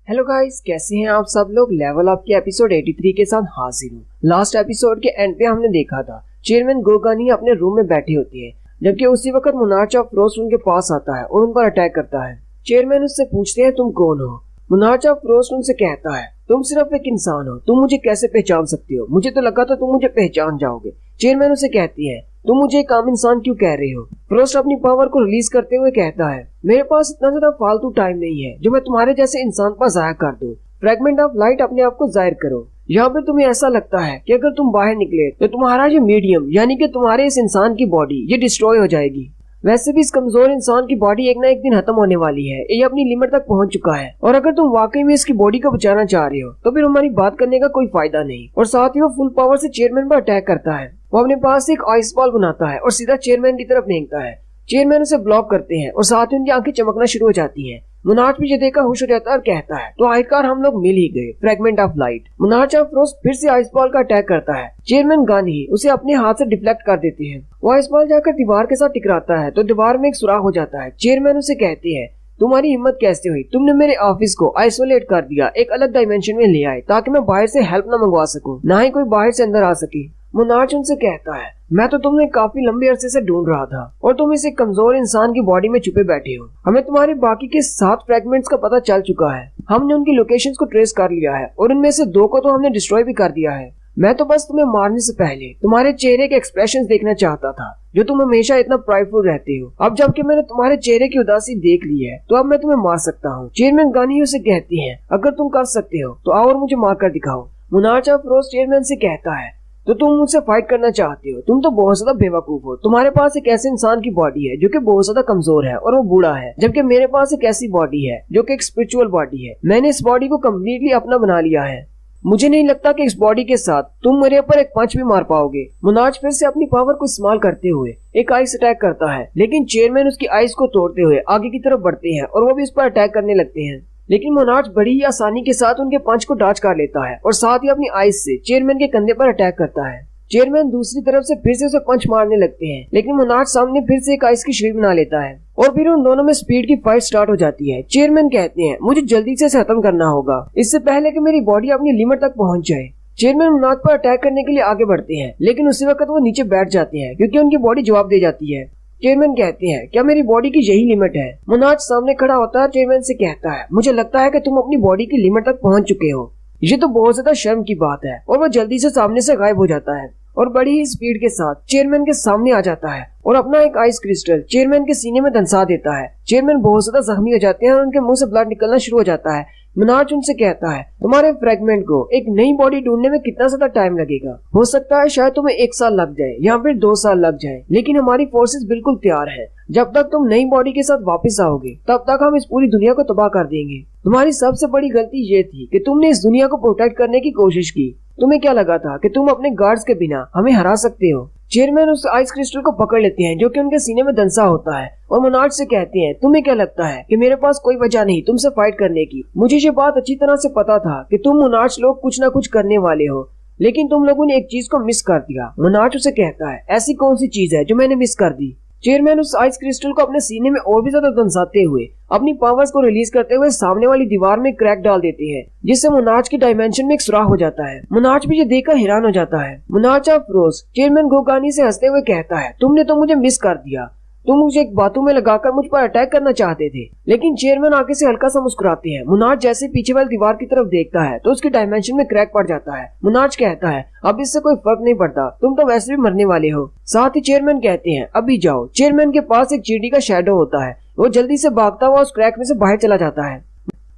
हेलो गाइस, कैसे हैं आप सब लोग। लेवल अप के एपिसोड 83 के साथ हाजिर हूँ। लास्ट एपिसोड के एंड पे हमने देखा था चेयरमैन गोगानी अपने रूम में बैठी होती है, जबकि उसी वक्त मुनाचा फ्रोस्ट उनके पास आता है और उन पर अटैक करता है। चेयरमैन उससे पूछते हैं तुम कौन हो। मुनाचा फ्रोस्ट उनसे कहता है तुम सिर्फ एक इंसान हो, तुम मुझे कैसे पहचान सकते हो, मुझे तो लगा था तुम मुझे पहचान जाओगे। चेयरमैन उसे कहती है तुम मुझे एक आम इंसान क्यों कह रहे हो। फ्रोस्ट अपनी पावर को रिलीज करते हुए कहता है मेरे पास इतना ज्यादा फालतू टाइम नहीं है जो मैं तुम्हारे जैसे इंसान पर जाया कर दूं। फ्रेगमेंट ऑफ लाइट अपने आप को जाहिर करो। यहाँ पे तुम्हें ऐसा लगता है कि अगर तुम बाहर निकले तो तुम्हारा ये मीडियम यानी कि तुम्हारे इस इंसान की बॉडी ये डिस्ट्रॉय हो जाएगी। वैसे भी इस कमजोर इंसान की बॉडी एक ना एक दिन खत्म होने वाली है, ये अपनी लिमिट तक पहुंच चुका है, और अगर तुम वाकई में इसकी बॉडी को बचाना चाह रहे हो तो फिर हमारी बात करने का कोई फायदा नहीं। और साथ ही वो फुल पावर से चेयरमैन पर अटैक करता है। वो अपने पास एक आइस बॉल बनाता है और सीधा चेयरमैन की तरफ फेंकता है। चेयरमैन उसे ब्लॉक करते हैं और साथ ही उनकी आंखें चमकना शुरू हो जाती हैं। मुनाच भी ये देखकर खुश हो जाता है और कहता है तो आखिरकार हम लोग मिल ही गए। Fragment of light. Monarch of frost फिर से आइस बॉल का अटैक करता है। चेयरमैन गन ही उसे अपने हाथ से डिफ्लेक्ट कर देते हैं। वो आइस बॉल जाकर दीवार के साथ टकराता है तो दीवार में एक सुराख हो जाता है। चेयरमैन उसे कहते हैं तुम्हारी हिम्मत कैसे हुई, तुमने मेरे ऑफिस को आइसोलेट कर दिया, एक अलग डायमेंशन में ले आए ताकि मैं बाहर से हेल्प न मंगवा सकूं, ना ही कोई बाहर से अंदर आ सके। मुनाच उनसे कहता है मैं तो तुम्हें काफी लंबे अरसे से ढूंढ रहा था और तुम इस एक कमजोर इंसान की बॉडी में छुपे बैठे हो। हमें तुम्हारे बाकी के 7 फ्रेगमेंट्स का पता चल चुका है। हमने उनकी लोकेशंस को ट्रेस कर लिया है और उनमें से 2 को तो हमने डिस्ट्रॉय भी कर दिया है। मैं तो बस तुम्हें मारने से पहले तुम्हारे चेहरे के एक्सप्रेशंस देखना चाहता था, जो तुम हमेशा इतना प्राइडफुल रहते हो। अब जबकि मैंने तुम्हारे चेहरे की उदासी देख ली है तो अब मैं तुम्हें मार सकता हूँ। चेयरमैन गानी उसे कहती है अगर तुम कर सकते हो तो आओ और मुझे मार कर दिखाओ। मुनाचा फ्रोस्ट चेयरमैन से कहता है तो तुम मुझसे फाइट करना चाहते हो, तुम तो बहुत ज्यादा बेवकूफ हो। तुम्हारे पास एक ऐसे इंसान की बॉडी है जो कि बहुत ज्यादा कमजोर है और वो बूढ़ा है, जबकि मेरे पास एक ऐसी बॉडी है जो कि एक स्पिरिचुअल बॉडी है। मैंने इस बॉडी को कम्प्लीटली अपना बना लिया है। मुझे नहीं लगता कि इस बॉडी के साथ तुम मेरे ऊपर एक पंच भी मार पाओगे। मुनाज फिर से अपनी पावर को इस्तेमाल करते हुए एक आइस अटैक करता है, लेकिन चेयरमैन उसकी आइस को तोड़ते हुए आगे की तरफ बढ़ते हैं और वो भी उस पर अटैक करने लगते हैं। लेकिन मुनाज बड़ी ही आसानी के साथ उनके पंच को डॉच कर लेता है और साथ ही अपनी आइस से चेयरमैन के कंधे पर अटैक करता है। चेयरमैन दूसरी तरफ से फिर से उसे पंच मारने लगते हैं, लेकिन मुनाज सामने फिर से एक आइस की शील्ड बना लेता है और फिर उन दोनों में स्पीड की फाइट स्टार्ट हो जाती है। चेयरमैन कहते हैं मुझे जल्दी से खत्म करना होगा इससे पहले कि मेरी बॉडी अपनी लिमिट तक पहुंच जाए। चेयरमैन मुनाज पर अटैक करने के लिए आगे बढ़ते हैं, लेकिन उसी वक्त वो नीचे बैठ जाते हैं क्योंकि उनकी बॉडी जवाब दे जाती है। चेयरमैन कहते हैं क्या मेरी बॉडी की यही लिमिट है। मुनाज सामने खड़ा होता है, चेयरमैन से कहता है मुझे लगता है कि तुम अपनी बॉडी की लिमिट तक पहुंच चुके हो। ये तो बहुत ज्यादा शर्म की बात है। और वो जल्दी से सामने से गायब हो जाता है और बड़ी ही स्पीड के साथ चेयरमैन के सामने आ जाता है और अपना एक आइस क्रिस्टल चेयरमैन के सीने में धंसा देता है। चेयरमैन बहुत ज्यादा जख्मी हो जाते हैं और उनके मुंह से ब्लड निकलना शुरू हो जाता है। मुनाज उनसे कहता है तुम्हारे फ्रेगमेंट को एक नई बॉडी ढूंढने में कितना ज्यादा टाइम लगेगा। हो सकता है शायद तुम्हें 1 साल लग जाए या फिर 2 साल लग जाए, लेकिन हमारी फोर्सेस बिल्कुल तैयार है। जब तक तुम नई बॉडी के साथ वापस आओगे तब तक हम इस पूरी दुनिया को तबाह कर देंगे। तुम्हारी सबसे बड़ी गलती ये थी कि तुमने इस दुनिया को प्रोटेक्ट करने की कोशिश की। तुम्हें क्या लगा था कि तुम अपने गार्ड्स के बिना हमें हरा सकते हो। चेयरमैन उस आइस क्रिस्टल को पकड़ लेते हैं जो कि उनके सीने में धंसा होता है और मुनाज से कहते हैं तुम्हें क्या लगता है कि मेरे पास कोई वजह नहीं तुमसे फाइट करने की। मुझे ये बात अच्छी तरह से पता था कि तुम मुनाज लोग कुछ न कुछ करने वाले हो, लेकिन तुम लोगों ने एक चीज को मिस कर दिया। मुनाज उसे कहता है ऐसी कौन सी चीज है जो मैंने मिस कर दी। चेयरमैन उस आइस क्रिस्टल को अपने सीने में और भी ज्यादा धंसाते हुए अपनी पावर्स को रिलीज करते हुए सामने वाली दीवार में क्रैक डाल देते हैं, जिससे मुनाज की डायमेंशन में एक सुराख हो जाता है। मुनाज भी ये देखकर हैरान हो जाता है। मुनाज ऑफ फ्रोस्ट चेयरमैन गोगानी से हंसते हुए कहता है तुमने तो मुझे मिस कर दिया। तुम मुझे एक बातों में लगाकर मुझ पर अटैक करना चाहते थे। लेकिन चेयरमैन आगे से हल्का सा मुस्कुराते हैं। मुनाज जैसे पीछे वाली दीवार की तरफ देखता है तो उसकी डायमेंशन में क्रैक पड़ जाता है। मुनाज कहता है अब इससे कोई फर्क नहीं पड़ता, तुम तो वैसे भी मरने वाले हो। साथ ही चेयरमैन कहते हैं अभी जाओ। चेयरमैन के पास एक चींटी का शैडो होता है, वो जल्दी से भागता हुआ उस क्रैक में से बाहर चला जाता है।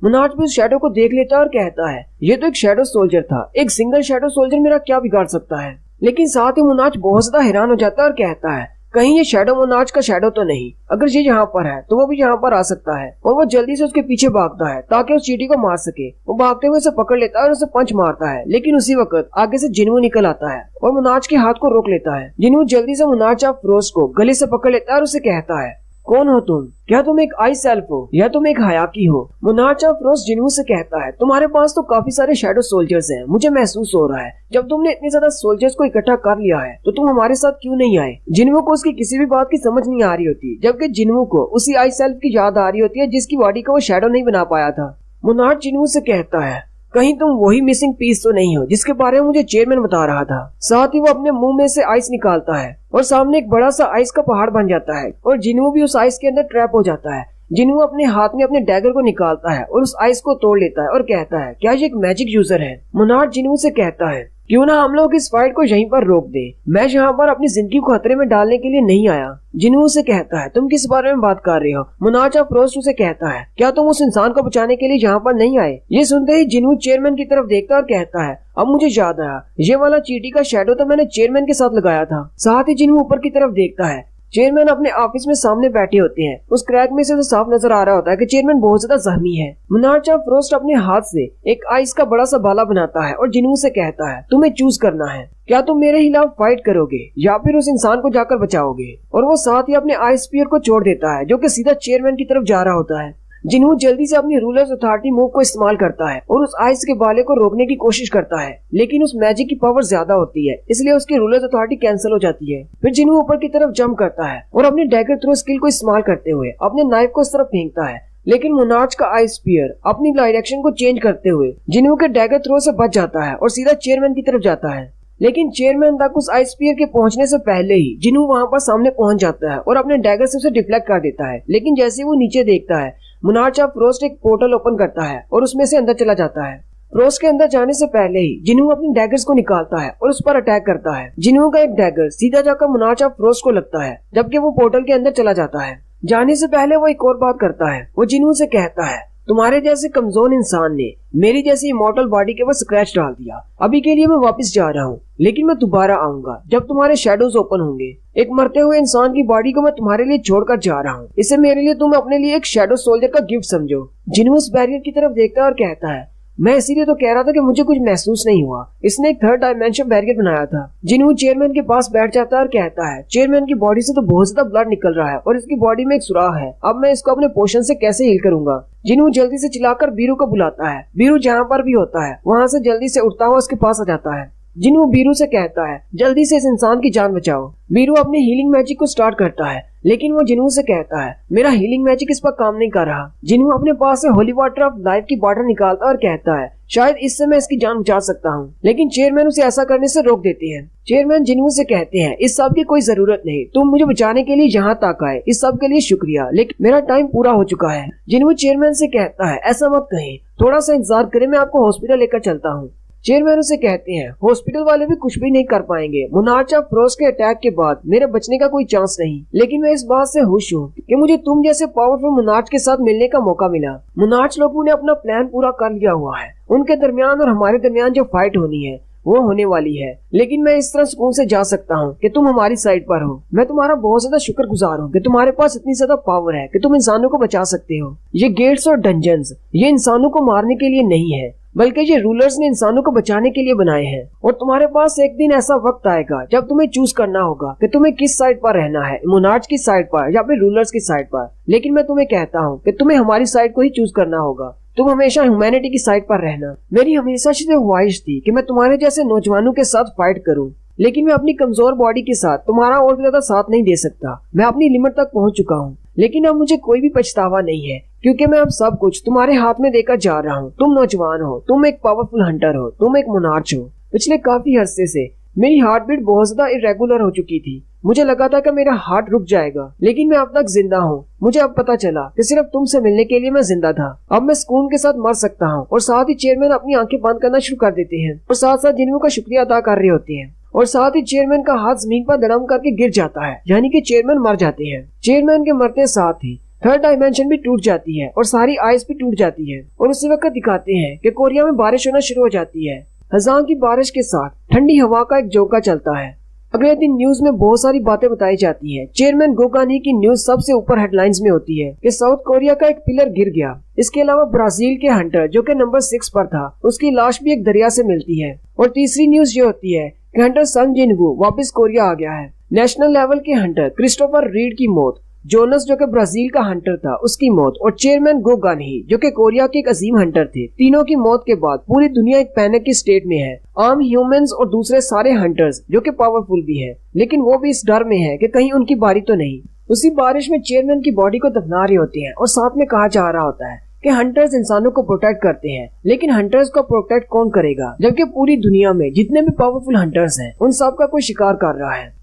मुनाज भी उस शैडो को देख लेता है और कहता है ये तो एक शैडो सोल्जर था, एक सिंगल शैडो सोल्जर मेरा क्या बिगाड़ सकता है। लेकिन साथ ही मुनाज बहुत ज्यादा हैरान हो जाता है और कहता है कहीं ये शैडो मुनाज का शैडो तो नहीं, अगर ये यहाँ पर है तो वो भी यहाँ पर आ सकता है। और वो जल्दी से उसके पीछे भागता है ताकि उस चींटी को मार सके। वो भागते हुए उसे पकड़ लेता है और उसे पंच मारता है, लेकिन उसी वक्त आगे से जिन्हू निकल आता है और मुनाज के हाथ को रोक लेता है। जिन्हू जल्दी से मुनाज अफरोज को गले से पकड़ लेता है और उसे कहता है कौन हो तुम? क्या तुम एक आई सेल्फ हो या तुम एक हयाकी हो? मुनाज अफरोज जिन्हू से कहता है तुम्हारे पास तो काफी सारे शैडो सोल्जर्स हैं, मुझे महसूस हो रहा है जब तुमने इतने ज्यादा सोल्जर्स को इकट्ठा कर लिया है तो तुम हमारे साथ क्यों नहीं आए? जिन्हू को उसकी किसी भी बात की समझ नहीं आ रही होती, जबकि जिन्हू को उसी आई सेल्फ की याद आ रही होती है जिसकी बॉडी को वो शैडो नहीं बना पाया था। मुनाज जिन्हू से कहता है कहीं तुम वही मिसिंग पीस तो नहीं हो जिसके बारे में मुझे चेयरमैन बता रहा था। साथ ही वो अपने मुंह में से आइस निकालता है और सामने एक बड़ा सा आइस का पहाड़ बन जाता है और जिन्हू भी उस आइस के अंदर ट्रैप हो जाता है। जिन्हू अपने हाथ में अपने डैगर को निकालता है और उस आइस को तोड़ लेता है और कहता है क्या ये एक मैजिक यूजर है? मुनाज जिन्हू से कहता है क्यों ना हम लोग इस फाइट को यहीं पर रोक दें, मैं यहाँ पर अपनी जिंदगी को खतरे में डालने के लिए नहीं आया। जिन्हू से कहता है तुम किस बारे में बात कर रहे हो? मुनाज अफरोज से कहता है क्या तुम उस इंसान को बचाने के लिए यहाँ पर नहीं आए? ये सुनते ही जिन्हू चेयरमैन की तरफ देखता और कहता है अब मुझे याद आया, ये वाला चींटी का शैडो तो मैंने चेयरमैन के साथ लगाया था। साथ ही जिन्हू ऊपर की तरफ देखता है, चेयरमैन अपने ऑफिस में सामने बैठे होते हैं। उस क्रैक में से तो साफ नजर आ रहा होता है कि चेयरमैन बहुत ज्यादा जख्मी है। मुनाज अफरोज अपने हाथ से एक आइस का बड़ा सा बाला बनाता है और जिन्हू से कहता है तुम्हें चूज करना है, क्या तुम मेरे खिलाफ फाइट करोगे या फिर उस इंसान को जाकर बचाओगे? और वो साथ ही अपने आइस स्पीयर को छोड़ देता है जो कि सीधा चेयरमैन की तरफ जा रहा होता है। जिन्हू जल्दी से अपनी रूलर्स अथॉरिटी मूव को इस्तेमाल करता है और उस आइस के बाले को रोकने की कोशिश करता है, लेकिन उस मैजिक की पावर ज्यादा होती है इसलिए उसकी रूलर्स अथॉरिटी कैंसिल हो जाती है। फिर जिन्हू ऊपर की तरफ जंप करता है और अपनी डैगर थ्रो स्किल को इस्तेमाल करते हुए अपने नाइफ को उस तरफ फेंकता है, लेकिन मुनाज का आइस स्पीयर अपनी डायरेक्शन को चेंज करते हुए जिन्हू के डैगर थ्रो से बच जाता है और सीधा चेयरमैन की तरफ जाता है। लेकिन चेयरमैन तक उस आइस स्पीयर के पहुंचने से पहले ही जिन्हू वहां पर सामने पहुंच जाता है और अपने डैगर से उसे डिफ्लेक्ट कर देता है। लेकिन जैसे वो नीचे देखता है मुनाज अफरोज एक पोर्टल ओपन करता है और उसमें से अंदर चला जाता है। रोज के अंदर जाने से पहले ही जिन्हू अपने डैगर्स को निकालता है और उस पर अटैक करता है। जिन्हू का एक डैगर सीधा जाकर मुनाज अफरोज को लगता है जबकि वो पोर्टल के अंदर चला जाता है। जाने से पहले वो एक और बात करता है, वो जिन्हू से कहता है तुम्हारे जैसे कमजोर इंसान ने मेरी जैसी इमॉर्टल बॉडी के ऊपर स्क्रैच डाल दिया, अभी के लिए मैं वापस जा रहा हूँ, लेकिन मैं दोबारा आऊंगा जब तुम्हारे शैडोज ओपन होंगे। एक मरते हुए इंसान की बॉडी को मैं तुम्हारे लिए छोड़कर जा रहा हूँ, इसे मेरे लिए तुम अपने लिए एक शैडो सोल्जर का गिफ्ट समझो। जिन्हू उस बैरियर की तरफ देखता है और कहता है मैं इसीलिए तो कह रहा था कि मुझे कुछ महसूस नहीं हुआ, इसने एक थर्ड डायमेंशन बैरियर बनाया था। जिन्हू चेयरमैन के पास बैठ जाता है और कहता है चेयरमैन की बॉडी से तो बहुत ज्यादा ब्लड निकल रहा है और इसकी बॉडी में एक सुराख है, अब मैं इसको अपने पोशन से कैसे हील करूंगा? जिन्हू जल्दी से चिल्लाकर बीरू को बुलाता है। बीरू जहाँ पर भी होता है वहाँ से जल्दी से उठता हुआ उसके पास आ जाता है। जिन्हू बीरू से कहता है जल्दी से इस इंसान की जान बचाओ। बीरू अपनी हीलिंग मैजिक को स्टार्ट करता है, लेकिन वो जिन्हू से कहता है मेरा हीलिंग मैजिक इस पर काम नहीं कर रहा। जिन्हू अपने पास से होली वाटर ऑफ लाइफ की बॉटल निकालता और कहता है शायद इससे मैं इसकी जान बचा सकता हूँ, लेकिन चेयरमैन उसे ऐसा करने से रोक देते हैं। चेयरमैन जिन्हू से कहते हैं इस सब की कोई जरूरत नहीं, तुम मुझे बचाने के लिए यहाँ तक आए, इस सब के लिए शुक्रिया, लेकिन मेरा टाइम पूरा हो चुका है। जिन्हू चेयरमैन से कहता है ऐसा मत कहें, थोड़ा सा इंतजार करें, मैं आपको हॉस्पिटल लेकर चलता हूँ। चेयरमैन उसे कहते हैं हॉस्पिटल वाले भी कुछ भी नहीं कर पाएंगे, मुनाज अफरोज के अटैक के बाद मेरे बचने का कोई चांस नहीं, लेकिन मैं इस बात से खुश हूँ कि मुझे तुम जैसे पावरफुल मुनाज के साथ मिलने का मौका मिला। मुनाज लोगों ने अपना प्लान पूरा कर लिया हुआ है, उनके दरमियान और हमारे दरमियान जो फाइट होनी है वो होने वाली है, लेकिन मैं इस तरह सुकून से जा सकता हूँ कि तुम हमारी साइड पर हो। मैं तुम्हारा बहुत ज्यादा शुक्रगुजार हूँ कि तुम्हारे पास इतनी ज्यादा पावर है कि तुम इंसानों को बचा सकते हो। ये गेट्स और डंजन्स ये इंसानों को मारने के लिए नहीं है, बल्कि ये रूलर्स ने इंसानों को बचाने के लिए बनाए हैं। और तुम्हारे पास एक दिन ऐसा वक्त आएगा जब तुम्हें चूज करना होगा कि तुम्हें किस साइड पर रहना है, मुनाज की साइड पर या फिर रूलर्स की साइड पर। लेकिन मैं तुम्हें कहता हूँ कि तुम्हें हमारी साइड को ही चूज करना होगा, तुम हमेशा ह्यूमैनिटी की साइड पर रहना। मेरी हमेशा से ख्वाहिश थी कि मैं तुम्हारे जैसे नौजवानों के साथ फाइट करूं, लेकिन मैं अपनी कमजोर बॉडी के साथ तुम्हारा और भी ज्यादा साथ नहीं दे सकता। मैं अपनी लिमिट तक पहुंच चुका हूं, लेकिन अब मुझे कोई भी पछतावा नहीं है, क्योंकि मैं अब सब कुछ तुम्हारे हाथ में देकर जा रहा हूं। तुम नौजवान हो, तुम एक पावरफुल हंटर हो, तुम एक मोनार्च हो। पिछले काफी अरसे से मेरी हार्ट बीट बहुत ज्यादा इरेगुलर हो चुकी थी, मुझे लगा था कि मेरा हार्ट रुक जाएगा, लेकिन मैं अब तक जिंदा हूँ। मुझे अब पता चला कि सिर्फ तुमसे मिलने के लिए मैं जिंदा था। अब मैं सुकून के साथ मर सकता हूँ। और साथ ही चेयरमैन अपनी आंखें बंद करना शुरू कर देते हैं और साथ साथ जिन्हों का शुक्रिया अदा कर रहे होते हैं। और साथ ही चेयरमैन का हाथ जमीन पर धड़म करके गिर जाता है, यानी कि चेयरमैन मर जाते हैं। चेयरमैन के मरते साथ ही थर्ड डायमेंशन भी टूट जाती है और सारी आइस भी टूट जाती है। और उसी वक्त दिखाते हैं कि कोरिया में बारिश होना शुरू हो जाती है। खजां की बारिश के साथ ठंडी हवा का एक झोंका चलता है। अगले दिन न्यूज में बहुत सारी बातें बताई जाती हैं। चेयरमैन गोगानी की न्यूज सबसे ऊपर हेडलाइंस में होती है कि साउथ कोरिया का एक पिलर गिर गया। इसके अलावा ब्राजील के हंटर जो कि नंबर 6 पर था, उसकी लाश भी एक दरिया से मिलती है। और तीसरी न्यूज ये होती है कि हंटर संग जिनवू वापस कोरिया आ गया है। नेशनल लेवल के हंटर क्रिस्टोफर रीड की मौत, जोनस जो कि ब्राजील का हंटर था उसकी मौत, और चेयरमैन गो गानही जो कि कोरिया के एक अजीम हंटर थे, तीनों की मौत के बाद पूरी दुनिया एक पैनिक की स्टेट में है। आम ह्यूमंस और दूसरे सारे हंटर्स जो कि पावरफुल भी हैं, लेकिन वो भी इस डर में है कि कहीं उनकी बारी तो नहीं। उसी बारिश में चेयरमैन की बॉडी को दफना रहे होते हैं और साथ में कहा जा रहा होता है कि हंटर्स इंसानों को प्रोटेक्ट करते हैं, लेकिन हंटर्स को प्रोटेक्ट कौन करेगा जबकि पूरी दुनिया में जितने भी पावरफुल हंटर्स हैं उन सब का कोई शिकार कर रहा है।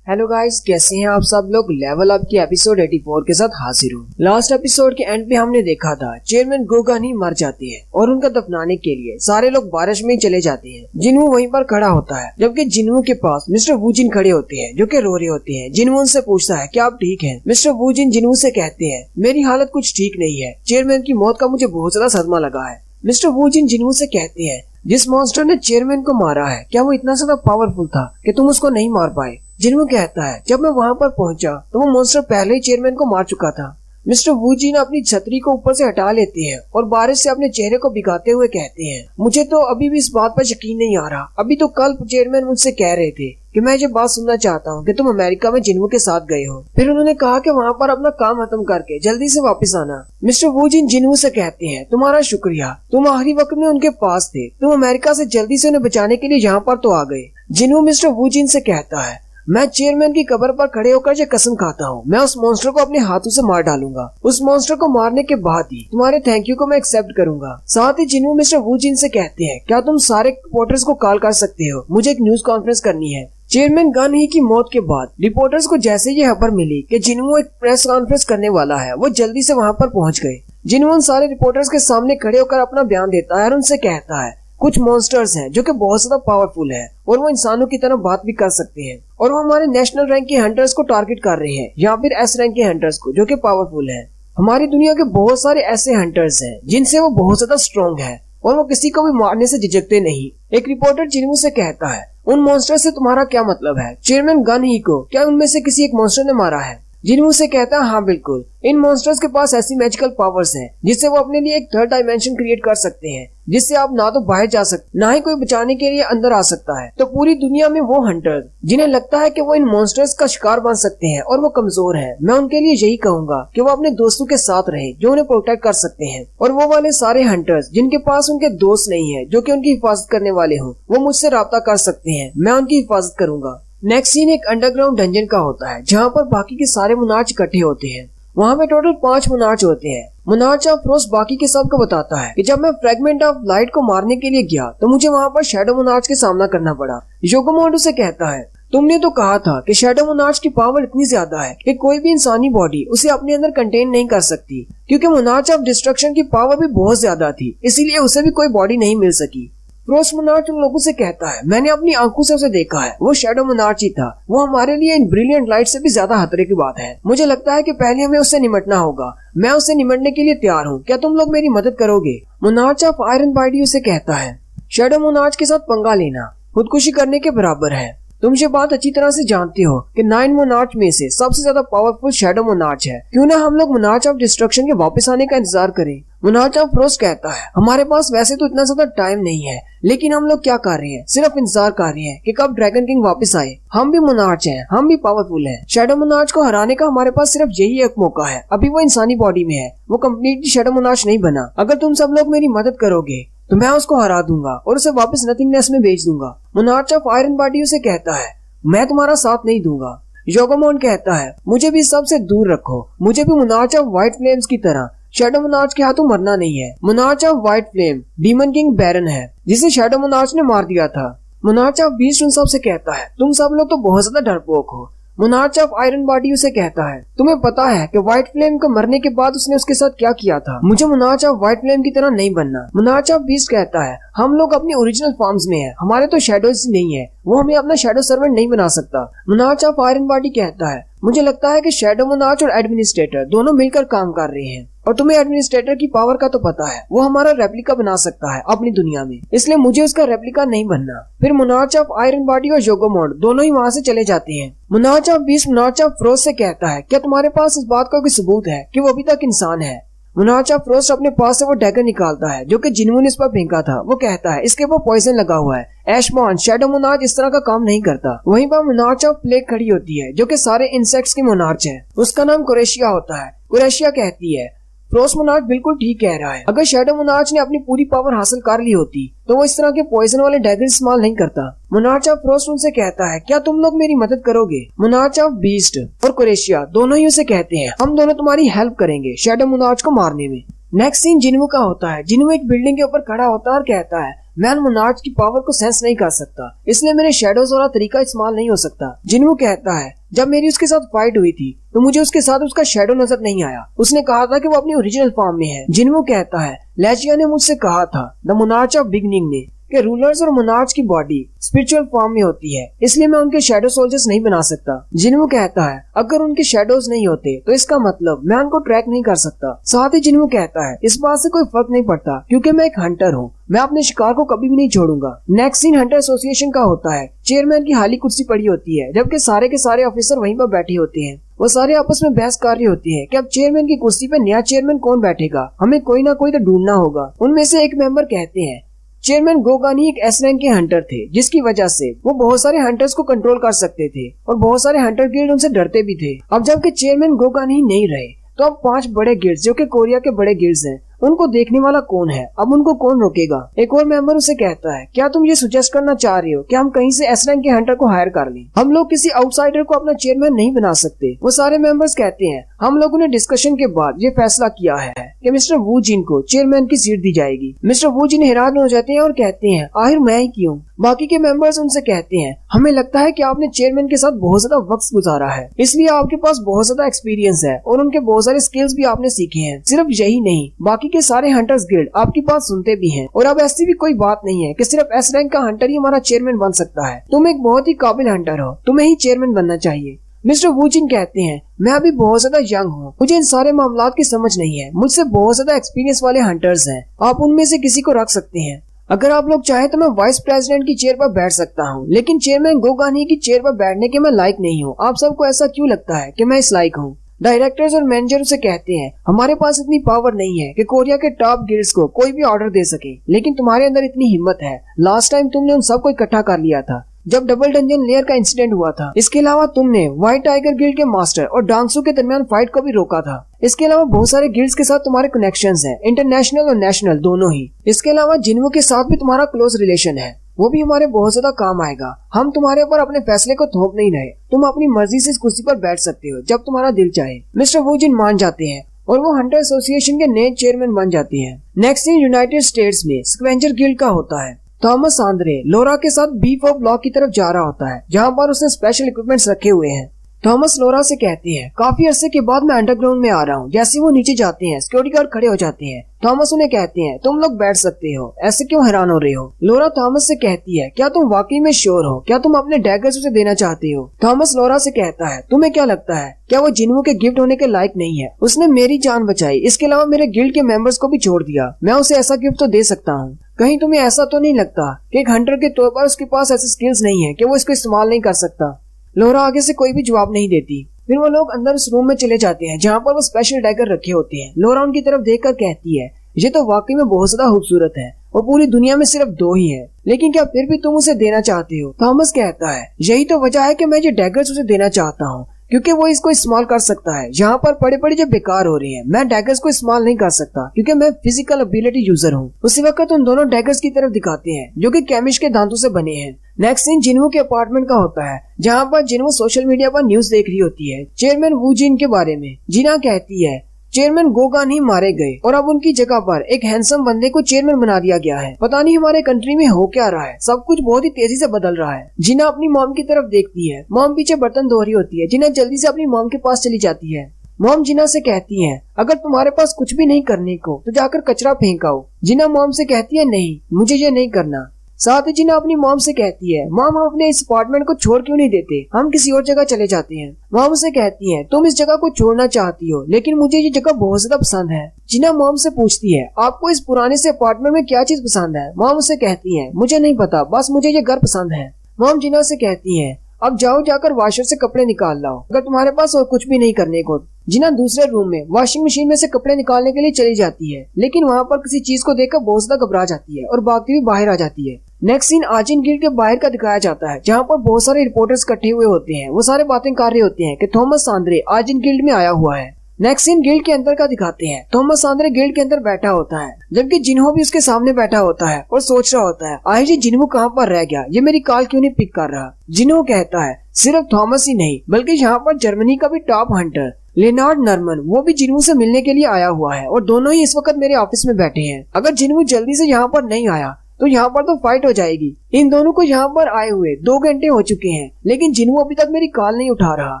हेलो गाइस, कैसे हैं आप सब लोग। लेवल अप के एपिसोड 84 के साथ हाजिर हूँ। लास्ट एपिसोड के एंड पे हमने देखा था चेयरमैन गोगानी मर जाते हैं और उनका दफनाने के लिए सारे लोग बारिश में ही चले जाते हैं। जिन्हू वहीं पर खड़ा होता है, जबकि जिन्हू के पास मिस्टर वूजिन खड़े होते हैं जो कि रो रहे होते हैं। जिन्हू उनसे पूछता है कि आप ठीक हैं। मिस्टर वूजिन जिन्हू से कहते हैं मेरी हालत कुछ ठीक नहीं है, चेयरमैन की मौत का मुझे बहुत ज्यादा सदमा लगा है। मिस्टर वूजिन जिन्हू से कहते हैं जिस मॉन्स्टर ने चेयरमैन को मारा है क्या वो इतना ज्यादा पावरफुल था कि तुम उसको नहीं मार पाए। जिन्हू कहता है जब मैं वहाँ पर पहुँचा तो वो मॉन्स्टर पहले ही चेयरमैन को मार चुका था। मिस्टर वूजिन अपनी छतरी को ऊपर से हटा लेते हैं और बारिश से अपने चेहरे को भिगाते हुए कहते हैं मुझे तो अभी भी इस बात पर यकीन नहीं आ रहा। अभी तो कल चेयरमैन मुझसे कह रहे थे कि मैं ये बात सुनना चाहता हूँ कि तुम अमेरिका में जिन्हू के साथ गए हो। फिर उन्होंने कहा कि वहाँ पर अपना काम खत्म करके जल्दी से वापस आना। मिस्टर वूजिन जिन्हू से कहते हैं तुम्हारा शुक्रिया, तुम आखिरी वक्त में उनके पास थे, तुम अमेरिका से जल्दी से उन्हें बचाने के लिए यहाँ पर तो आ गए। जिन्हू मिस्टर वूजिन से कहता है मैं चेयरमैन की कब्र पर खड़े होकर ये कसम खाता हूँ मैं उस मॉन्स्टर को अपने हाथों से मार डालूंगा। उस मॉन्स्टर को मारने के बाद ही तुम्हारे थैंक यू को मैं एक्सेप्ट करूंगा। साथ ही जिन्हू मिस्टर वूजिन से कहते हैं क्या तुम सारे रिपोर्टर्स को कॉल कर सकते हो, मुझे एक न्यूज कॉन्फ्रेंस करनी है। चेयरमैन गानही की मौत के बाद रिपोर्टर्स को जैसे ये खबर मिली कि जिन्हू एक प्रेस कॉन्फ्रेंस करने वाला है, वो जल्दी से वहाँ पर पहुँच गए। जिन्हू उन सारे रिपोर्टर्स के सामने खड़े होकर अपना बयान देता है और उनसे कहता है कुछ मॉन्स्टर्स हैं जो कि बहुत ज्यादा पावरफुल है और वो इंसानों की तरह बात भी कर सकते हैं और वो हमारे नेशनल रैंक के हंटर्स को टारगेट कर रहे हैं या फिर एस रैंक के हंटर्स को जो कि पावरफुल है। हमारी दुनिया के बहुत सारे ऐसे हंटर्स हैं जिनसे वो बहुत ज्यादा स्ट्रॉन्ग है और वो किसी को भी मारने से झिझकते नहीं। एक रिपोर्टर जिन्हू से कहता है उन मॉन्स्टर से तुम्हारा क्या मतलब है। चेयरमैन गानही को क्या उनमें से किसी एक मॉन्स्टर ने मारा है। जिन्हू से कहता है हाँ बिल्कुल, इन मॉन्स्टर्स के पास ऐसी मैजिकल पावर्स हैं जिससे वो अपने लिए एक थर्ड डायमेंशन क्रिएट कर सकते हैं जिससे आप ना तो बाहर जा सकते ना ही कोई बचाने के लिए अंदर आ सकता है। तो पूरी दुनिया में वो हंटर्स जिन्हें लगता है कि वो इन मॉन्स्टर्स का शिकार बन सकते हैं और वो कमजोर हैं, मैं उनके लिए यही कहूंगा कि वो अपने दोस्तों के साथ रहे जो उन्हें प्रोटेक्ट कर सकते हैं। और वो वाले सारे हंटर्स जिनके पास उनके दोस्त नहीं है जो कि उनकी हिफाजत करने वाले हों, वो मुझसे राब्ता कर सकते हैं, मैं उनकी हिफाजत करूंगा। नेक्स्ट सीन एक अंडरग्राउंड डंजन का होता है जहाँ पर बाकी के सारे मुनार्च इकट्ठे होते हैं। वहाँ पे टोटल 5 मुनार्च होते हैं। मुनार्च ऑफ फ्रोस्ट बाकी के सबको बताता है कि जब मैं फ्रेगमेंट ऑफ लाइट को मारने के लिए गया तो मुझे वहाँ पर शैडो मुनार्च के सामना करना पड़ा। योगोमोटो से कहता है तुमने तो कहा था कि शैडो मुनार्च की पावर इतनी ज्यादा है कि कोई भी इंसानी बॉडी उसे अपने अंदर कंटेन नहीं कर सकती, क्योंकि मुनार्च ऑफ डिस्ट्रक्शन की पावर भी बहुत ज्यादा थी, इसीलिए उसे भी कोई बॉडी नहीं मिल सकी। फ्रोस्ट मुनार्च उन लोगों से कहता है मैंने अपनी आंखों से उसे देखा है, वो शैडो मुनार्च ही था, वो हमारे लिए इन ब्रिलियंट लाइट से भी ज्यादा खतरे की बात है। मुझे लगता है कि पहले हमें उससे निपटना होगा, मैं उससे निपटने के लिए तैयार हूँ, क्या तुम लोग मेरी मदद करोगे। मुनार्च ऑफ आयरन बॉडी उसे कहता है शैडो मुनार्च के साथ पंगा लेना खुदकुशी करने के बराबर है। तुम ये बात अच्छी तरह से जानते हो कि 9 मोनार्च में से सबसे ज्यादा पावरफुल शैडो मोनार्च है, क्यों ना हम लोग मोनार्च ऑफ डिस्ट्रक्शन के वापस आने का इंतजार करें। मोनार्च ऑफ फ्रोस्ट कहता है हमारे पास वैसे तो इतना ज्यादा टाइम नहीं है, लेकिन हम लोग क्या कर रहे हैं, सिर्फ इंतजार कर रहे हैं कि कब ड्रैगन किंग वापस आए। हम भी मोनार्च हैं, हम भी पावरफुल हैं। शैडो मोनार्च को हराने का हमारे पास सिर्फ यही एक मौका है। अभी वो इंसानी बॉडी में है, वो कम्प्लीटली शैडो मोनार्च नहीं बना। अगर तुम सब लोग मेरी मदद करोगे तो मैं उसको हरा दूंगा और उसे वापस नथिंगनेस में भेज दूंगा। मोनार्च ऑफ आयरन बॉडी उसे कहता है मैं तुम्हारा साथ नहीं दूंगा। योगोमोन कहता है मुझे भी सबसे दूर रखो, मुझे भी मोनार्च ऑफ व्हाइट फ्लेम्स की तरह शैडो मोनार्च के हाथों मरना नहीं है। Monarch of white flame demon king Baron है जिसे शैडो मोनार्च ने मार दिया था। मोनार्च ऑफ बीस्ट उन सब से कहता है, तुम सब लोग तो बहुत ज्यादा डरपोक हो। मोनार्च ऑफ आयरन बॉडी उसे कहता है, तुम्हें पता है कि व्हाइट फ्लेम को मरने के बाद उसने उसके साथ क्या किया था। मुझे मोनार्च ऑफ व्हाइट फ्लेम की तरह नहीं बनना। मोनार्च ऑफ बीस्ट कहता है, हम लोग अपनी ओरिजिनल फॉर्म्स में हैं, हमारे तो शैडोज ही नहीं है, वो हमें अपना शैडो सर्वेंट नहीं बना सकता। मोनार्च ऑफ आयरन बॉडी कहता है, मुझे लगता है कि शैडो मोनार्च और एडमिनिस्ट्रेटर दोनों मिलकर काम कर रहे हैं, और तुम्हें एडमिनिस्ट्रेटर की पावर का तो पता है, वो हमारा रेप्लिका बना सकता है अपनी दुनिया में, इसलिए मुझे उसका रेप्लिका नहीं बनना। फिर मोनार्च ऑफ आयरन बॉडी और जोगोमोड दोनों ही वहाँ से चले जाते हैं। Monarch of beast monarch of frost से कहता है, क्या तुम्हारे पास इस बात का कोई सबूत है कि वो अभी तक इंसान है। मोनार्च ऑफ फ्रोस्ट अपने पास से वो डैगर निकालता है जो कि जिन्हों ने इस पर फेंका था। वो कहता है, इसके ऊपर पॉइजन लगा हुआ है। एशमॉन शैडो मोनार्च इस तरह का काम नहीं करता। वहीं पर मोनार्च ऑफ प्लेग खड़ी होती है जो कि सारे इंसेक्ट्स की मोनार्च है। उसका नाम कुरेशिया होता है। कुरेशिया कहती है, फ्रोस्ट मोनार्च बिल्कुल ठीक कह रहा है, अगर शैडो मोनार्च ने अपनी पूरी पावर हासिल कर ली होती तो वो इस तरह के पॉइजन वाले डैगर इस्तेमाल नहीं करता। मोनार्च ऑफ फ्रोस्ट उनसे कहता है, क्या तुम लोग मेरी मदद करोगे। मोनार्च ऑफ बीस्ट और कुरेशिया दोनों ही उसे कहते हैं, हम दोनों तुम्हारी हेल्प करेंगे शैडो मोनार्च को मारने में। नेक्स्ट सीन जिन्वू का होता है। जिन्वू एक बिल्डिंग के ऊपर खड़ा होता है और कहता है, मैं मोनार्च की पावर को सेंस नहीं कर सकता, इसलिए मेरे शैडोज वाला तरीका इस्तेमाल नहीं हो सकता। जिन्वू कहता है, जब मेरी उसके साथ फाइट हुई थी तो मुझे उसके साथ उसका शैडो नजर नहीं आया, उसने कहा था कि वो अपनी ओरिजिनल फॉर्म में है। जिन्वू कहता है, लेजिया ने मुझसे कहा था, द मोनार्च ऑफ बिगनिंग ने, कि रूलर्स और मोनार्च की बॉडी स्पिरिचुअल फॉर्म में होती है, इसलिए मैं उनके शैडो सोल्जर्स नहीं बना सकता। जिन्वू कहता है, अगर उनके शैडोज नहीं होते तो इसका मतलब मैं उनको ट्रैक नहीं कर सकता। साथ ही जिन्वू कहता है, इस बात से कोई फर्क नहीं पड़ता क्योंकि मैं एक हंटर हूँ, मैं अपने शिकार को कभी भी नहीं छोड़ूंगा। नेक्स्ट सीन हंटर एसोसिएशन का होता है। चेयरमैन की खाली कुर्सी पड़ी होती है जबकि सारे के सारे ऑफिसर वहीं पर बैठे होते हैं। वो सारे आपस में बहस कर रहे होते हैं कि अब चेयरमैन की कुर्सी पे नया चेयरमैन कौन बैठेगा, हमें कोई ना कोई तो ढूंढना होगा। उनमें से एक मेंबर कहते हैं, चेयरमैन गोगानी एक एस रैंक के हंटर थे जिसकी वजह से वो बहुत सारे हंटर्स को कंट्रोल कर सकते थे और बहुत सारे हंटर गिल्ड उनसे डरते भी थे। अब जबकि चेयरमैन गोगानी नहीं रहे तो अब 5 बड़े गिल्ड्स जो कि कोरिया के बड़े गिल्ड्स हैं, उनको देखने वाला कौन है, अब उनको कौन रोकेगा। एक और मेंबर उसे कहता है, क्या तुम ये सुजेस्ट करना चाह रहे हो कि हम कहीं से एस रैंक के हंटर को हायर कर लें, हम लोग किसी आउटसाइडर को अपना चेयरमैन नहीं बना सकते। वो सारे मेंबर्स कहते हैं, हम लोगों ने डिस्कशन के बाद ये फैसला किया है कि मिस्टर वू जिन को चेयरमैन की सीट दी जाएगी। मिस्टर वू जिन हैरान हो जाते हैं और कहते हैं, आखिर मैं ही क्यों। बाकी के मेंबर्स उनसे कहते हैं, हमें लगता है कि आपने चेयरमैन के साथ बहुत ज्यादा वक्त गुजारा है, इसलिए आपके पास बहुत ज्यादा एक्सपीरियंस है और उनके बहुत सारे स्किल्स भी आपने सीखे हैं। सिर्फ यही नहीं, बाकी के सारे हंटर्स गिल्ड आपकी बात सुनते भी हैं और अब ऐसी भी कोई बात नहीं है कि सिर्फ एस रैंक का हंटर ही हमारा चेयरमैन बन सकता है। तुम एक बहुत ही काबिल हंटर हो, तुम्हें ही चेयरमैन बनना चाहिए। मिस्टर वू जिन कहते हैं, मैं अभी बहुत ज्यादा यंग हूँ, मुझे इन सारे मामलात की समझ नहीं है, मुझसे बहुत ज्यादा एक्सपीरियंस वाले हंटर्स हैं, आप उनमें से किसी को रख सकते हैं। अगर आप लोग चाहें तो मैं वाइस प्रेसिडेंट की चेयर पर बैठ सकता हूँ, लेकिन चेयरमैन गोगानी की चेयर पर बैठने के मैं लायक नहीं हूँ। आप सबको ऐसा क्यों लगता है कि मैं इस लायक हूँ। डायरेक्टर्स और मैनेजर उसे कहते हैं, हमारे पास इतनी पावर नहीं है कि कोरिया के टॉप गिल्ड्स को कोई भी ऑर्डर दे सके, लेकिन तुम्हारे अंदर इतनी हिम्मत है। लास्ट टाइम तुमने उन सबको इकट्ठा कर लिया था जब डबल डंजन लेयर का इंसिडेंट हुआ था। इसके अलावा तुमने व्हाइट टाइगर गिल्ड के मास्टर और डांगसू के दरमियान फाइट को भी रोका था। इसके अलावा बहुत सारे गिल्ड्स के साथ तुम्हारे कनेक्शंस हैं, इंटरनेशनल और नेशनल दोनों ही। इसके अलावा जिन्वू के साथ भी तुम्हारा क्लोज रिलेशन है, वो भी हमारे बहुत ज्यादा काम आएगा। हम तुम्हारे ऊपर अपने फैसले को थोप नहीं रहे, तुम अपनी मर्जी से इस कुर्सी पर बैठ सकते हो जब तुम्हारा दिल चाहे। मिस्टर वू जिन मान जाते हैं और वो हंटर एसोसिएशन के नए चेयरमैन बन जाते हैं। नेक्स्ट सीन यूनाइटेड स्टेट्स में स्क्वेंजर गिल्ड का होता है। थॉमस आंद्रे लोरा के साथ बीफ ऑफ ब्लॉक की तरफ जा रहा होता है जहाँ पर उसने स्पेशल इक्विपमेंट्स रखे हुए हैं। थॉमस लोरा से कहते हैं, काफी अरसे के बाद मैं अंडरग्राउंड में आ रहा हूँ। जैसे वो नीचे जाते हैं सिक्योरिटी गार्ड खड़े हो जाते हैं। थॉमस उन्हें कहते हैं, तुम लोग बैठ सकते हो, ऐसे क्यों हैरान हो रहे हो। लोरा थॉमस से कहती है, क्या तुम वाकई में श्योर हो, क्या तुम अपने डैगर्स उसे देना चाहते हो। थॉमस लोरा से कहता है, तुम्हें क्या लगता है, क्या वो जिन्वू के गिफ्ट होने के लायक नहीं है। उसने मेरी जान बचाई, इसके अलावा मेरे गिल्ड के मेंबर्स को भी छोड़ दिया, मैं उसे ऐसा गिफ्ट तो दे सकता हूँ। कहीं तुम्हें ऐसा तो नहीं लगता कि एक हंटर के तौर पर उसके पास ऐसी स्किल्स नहीं है कि वो इसको इस्तेमाल नहीं कर सकता। लोरा आगे से कोई भी जवाब नहीं देती। फिर वो लोग अंदर उस रूम में चले जाते हैं जहाँ पर वो स्पेशल डैगर रखे होते हैं। लोरा उनकी तरफ देखकर कहती है, ये तो वाकई में बहुत ज्यादा खूबसूरत है और पूरी दुनिया में सिर्फ 2 ही है, लेकिन क्या फिर भी तुम उसे देना चाहते हो। थॉमस कहता है, यही तो वजह है कि मैं ये डैगर्स उसे देना चाहता हूँ, क्योंकि वो इसको इस्तेमाल कर सकता है। यहाँ पर पड़े पड़े जो बेकार हो रहे हैं, मैं डैगर्स को इस्तेमाल नहीं कर सकता क्योंकि मैं फिजिकल एबिलिटी यूजर हूँ। उसी वक्त उन दोनों डैगर्स की तरफ दिखाते हैं जो कि कैमिश के दांतों से बने हैं। नेक्स्ट सीन जिन्वू के अपार्टमेंट का होता है जहाँ पर जिन्वू सोशल मीडिया पर न्यूज देख रही होती है चेयरमैन वू जिन के बारे में। जिना कहती है, चेयरमैन गोगान ही मारे गए और अब उनकी जगह पर एक हैंडसम बंदे को चेयरमैन बना दिया गया है। पता नहीं हमारे कंट्री में हो क्या रहा है, सब कुछ बहुत ही तेजी से बदल रहा है। जिन्ना अपनी मॉम की तरफ देखती है, मॉम पीछे बर्तन धो रही होती है, जिन्ना जल्दी से अपनी मॉम के पास चली जाती है। मॉम जिन्ना से कहती है अगर तुम्हारे पास कुछ भी नहीं करने को तो जाकर कचरा फेंक आओ। जिन्ना मॉम से कहती है नहीं मुझे ये नहीं करना। साथ ही जिन्ना अपनी मॉम से कहती है मॉम हम अपने इस अपार्टमेंट को छोड़ क्यों नहीं देते, हम किसी और जगह चले जाते हैं। मॉम से कहती है तुम इस जगह को छोड़ना चाहती हो लेकिन मुझे ये जगह बहुत ज्यादा पसंद है। जिन्ना मॉम से पूछती है आपको इस पुराने से अपार्टमेंट में क्या चीज पसंद है। मॉम उसे कहती है मुझे नहीं पता, बस मुझे ये घर पसंद है। मॉम जिन्ना से कहती है अब जाओ जाकर वॉशर से कपड़े निकाल लाओ अगर तुम्हारे पास और कुछ भी नहीं करने को। जिन्ना दूसरे रूम में वॉशिंग मशीन में से कपड़े निकालने के लिए चली जाती है लेकिन वहाँ पर किसी चीज को देखकर बहुत ज्यादा घबरा जाती है और भागती हुई बाहर आ जाती है। नेक्स्ट सीन आर्जिन गिल्ड के बाहर का दिखाया जाता है जहाँ पर बहुत सारे रिपोर्टर्स इकट्ठे हुए होते हैं। वो सारे बातें कर रहे होते हैं कि थॉमस सांद्रे आर्जिन गिल्ड में आया हुआ है। नेक्स्ट सीन गिल्ड के अंदर का दिखाते हैं। थॉमस सांद्रे गिल्ड के अंदर बैठा होता है जबकि जिन्हो भी उसके सामने बैठा होता है और सोच रहा होता है आखिर ये जिन्हो कहाँ पर रह गया, ये मेरी कॉल क्यों नहीं पिक कर रहा। जिन्हो कहता है सिर्फ थॉमस ही नहीं बल्कि यहाँ पर जर्मनी का भी टॉप हंटर लेनार्ड नॉर्मन वो भी जिन्हो से मिलने के लिए आया हुआ है और दोनों ही इस वक्त मेरे ऑफिस में बैठे हैं। अगर जिन्हो जल्दी से यहाँ पर नहीं आया तो यहाँ पर तो फाइट हो जाएगी। इन दोनों को यहाँ पर आए हुए 2 घंटे हो चुके हैं लेकिन जिन्हो अभी तक मेरी कॉल नहीं उठा रहा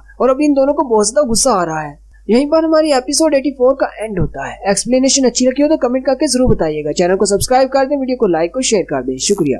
और अभी इन दोनों को बहुत ज्यादा गुस्सा आ रहा है। यहीं पर हमारी एपिसोड 84 का एंड होता है। एक्सप्लेनेशन अच्छी लगी हो तो कमेंट करके जरूर बताइएगा। चैनल को सब्सक्राइब कर दें, वीडियो को लाइक और शेयर कर दें। शुक्रिया।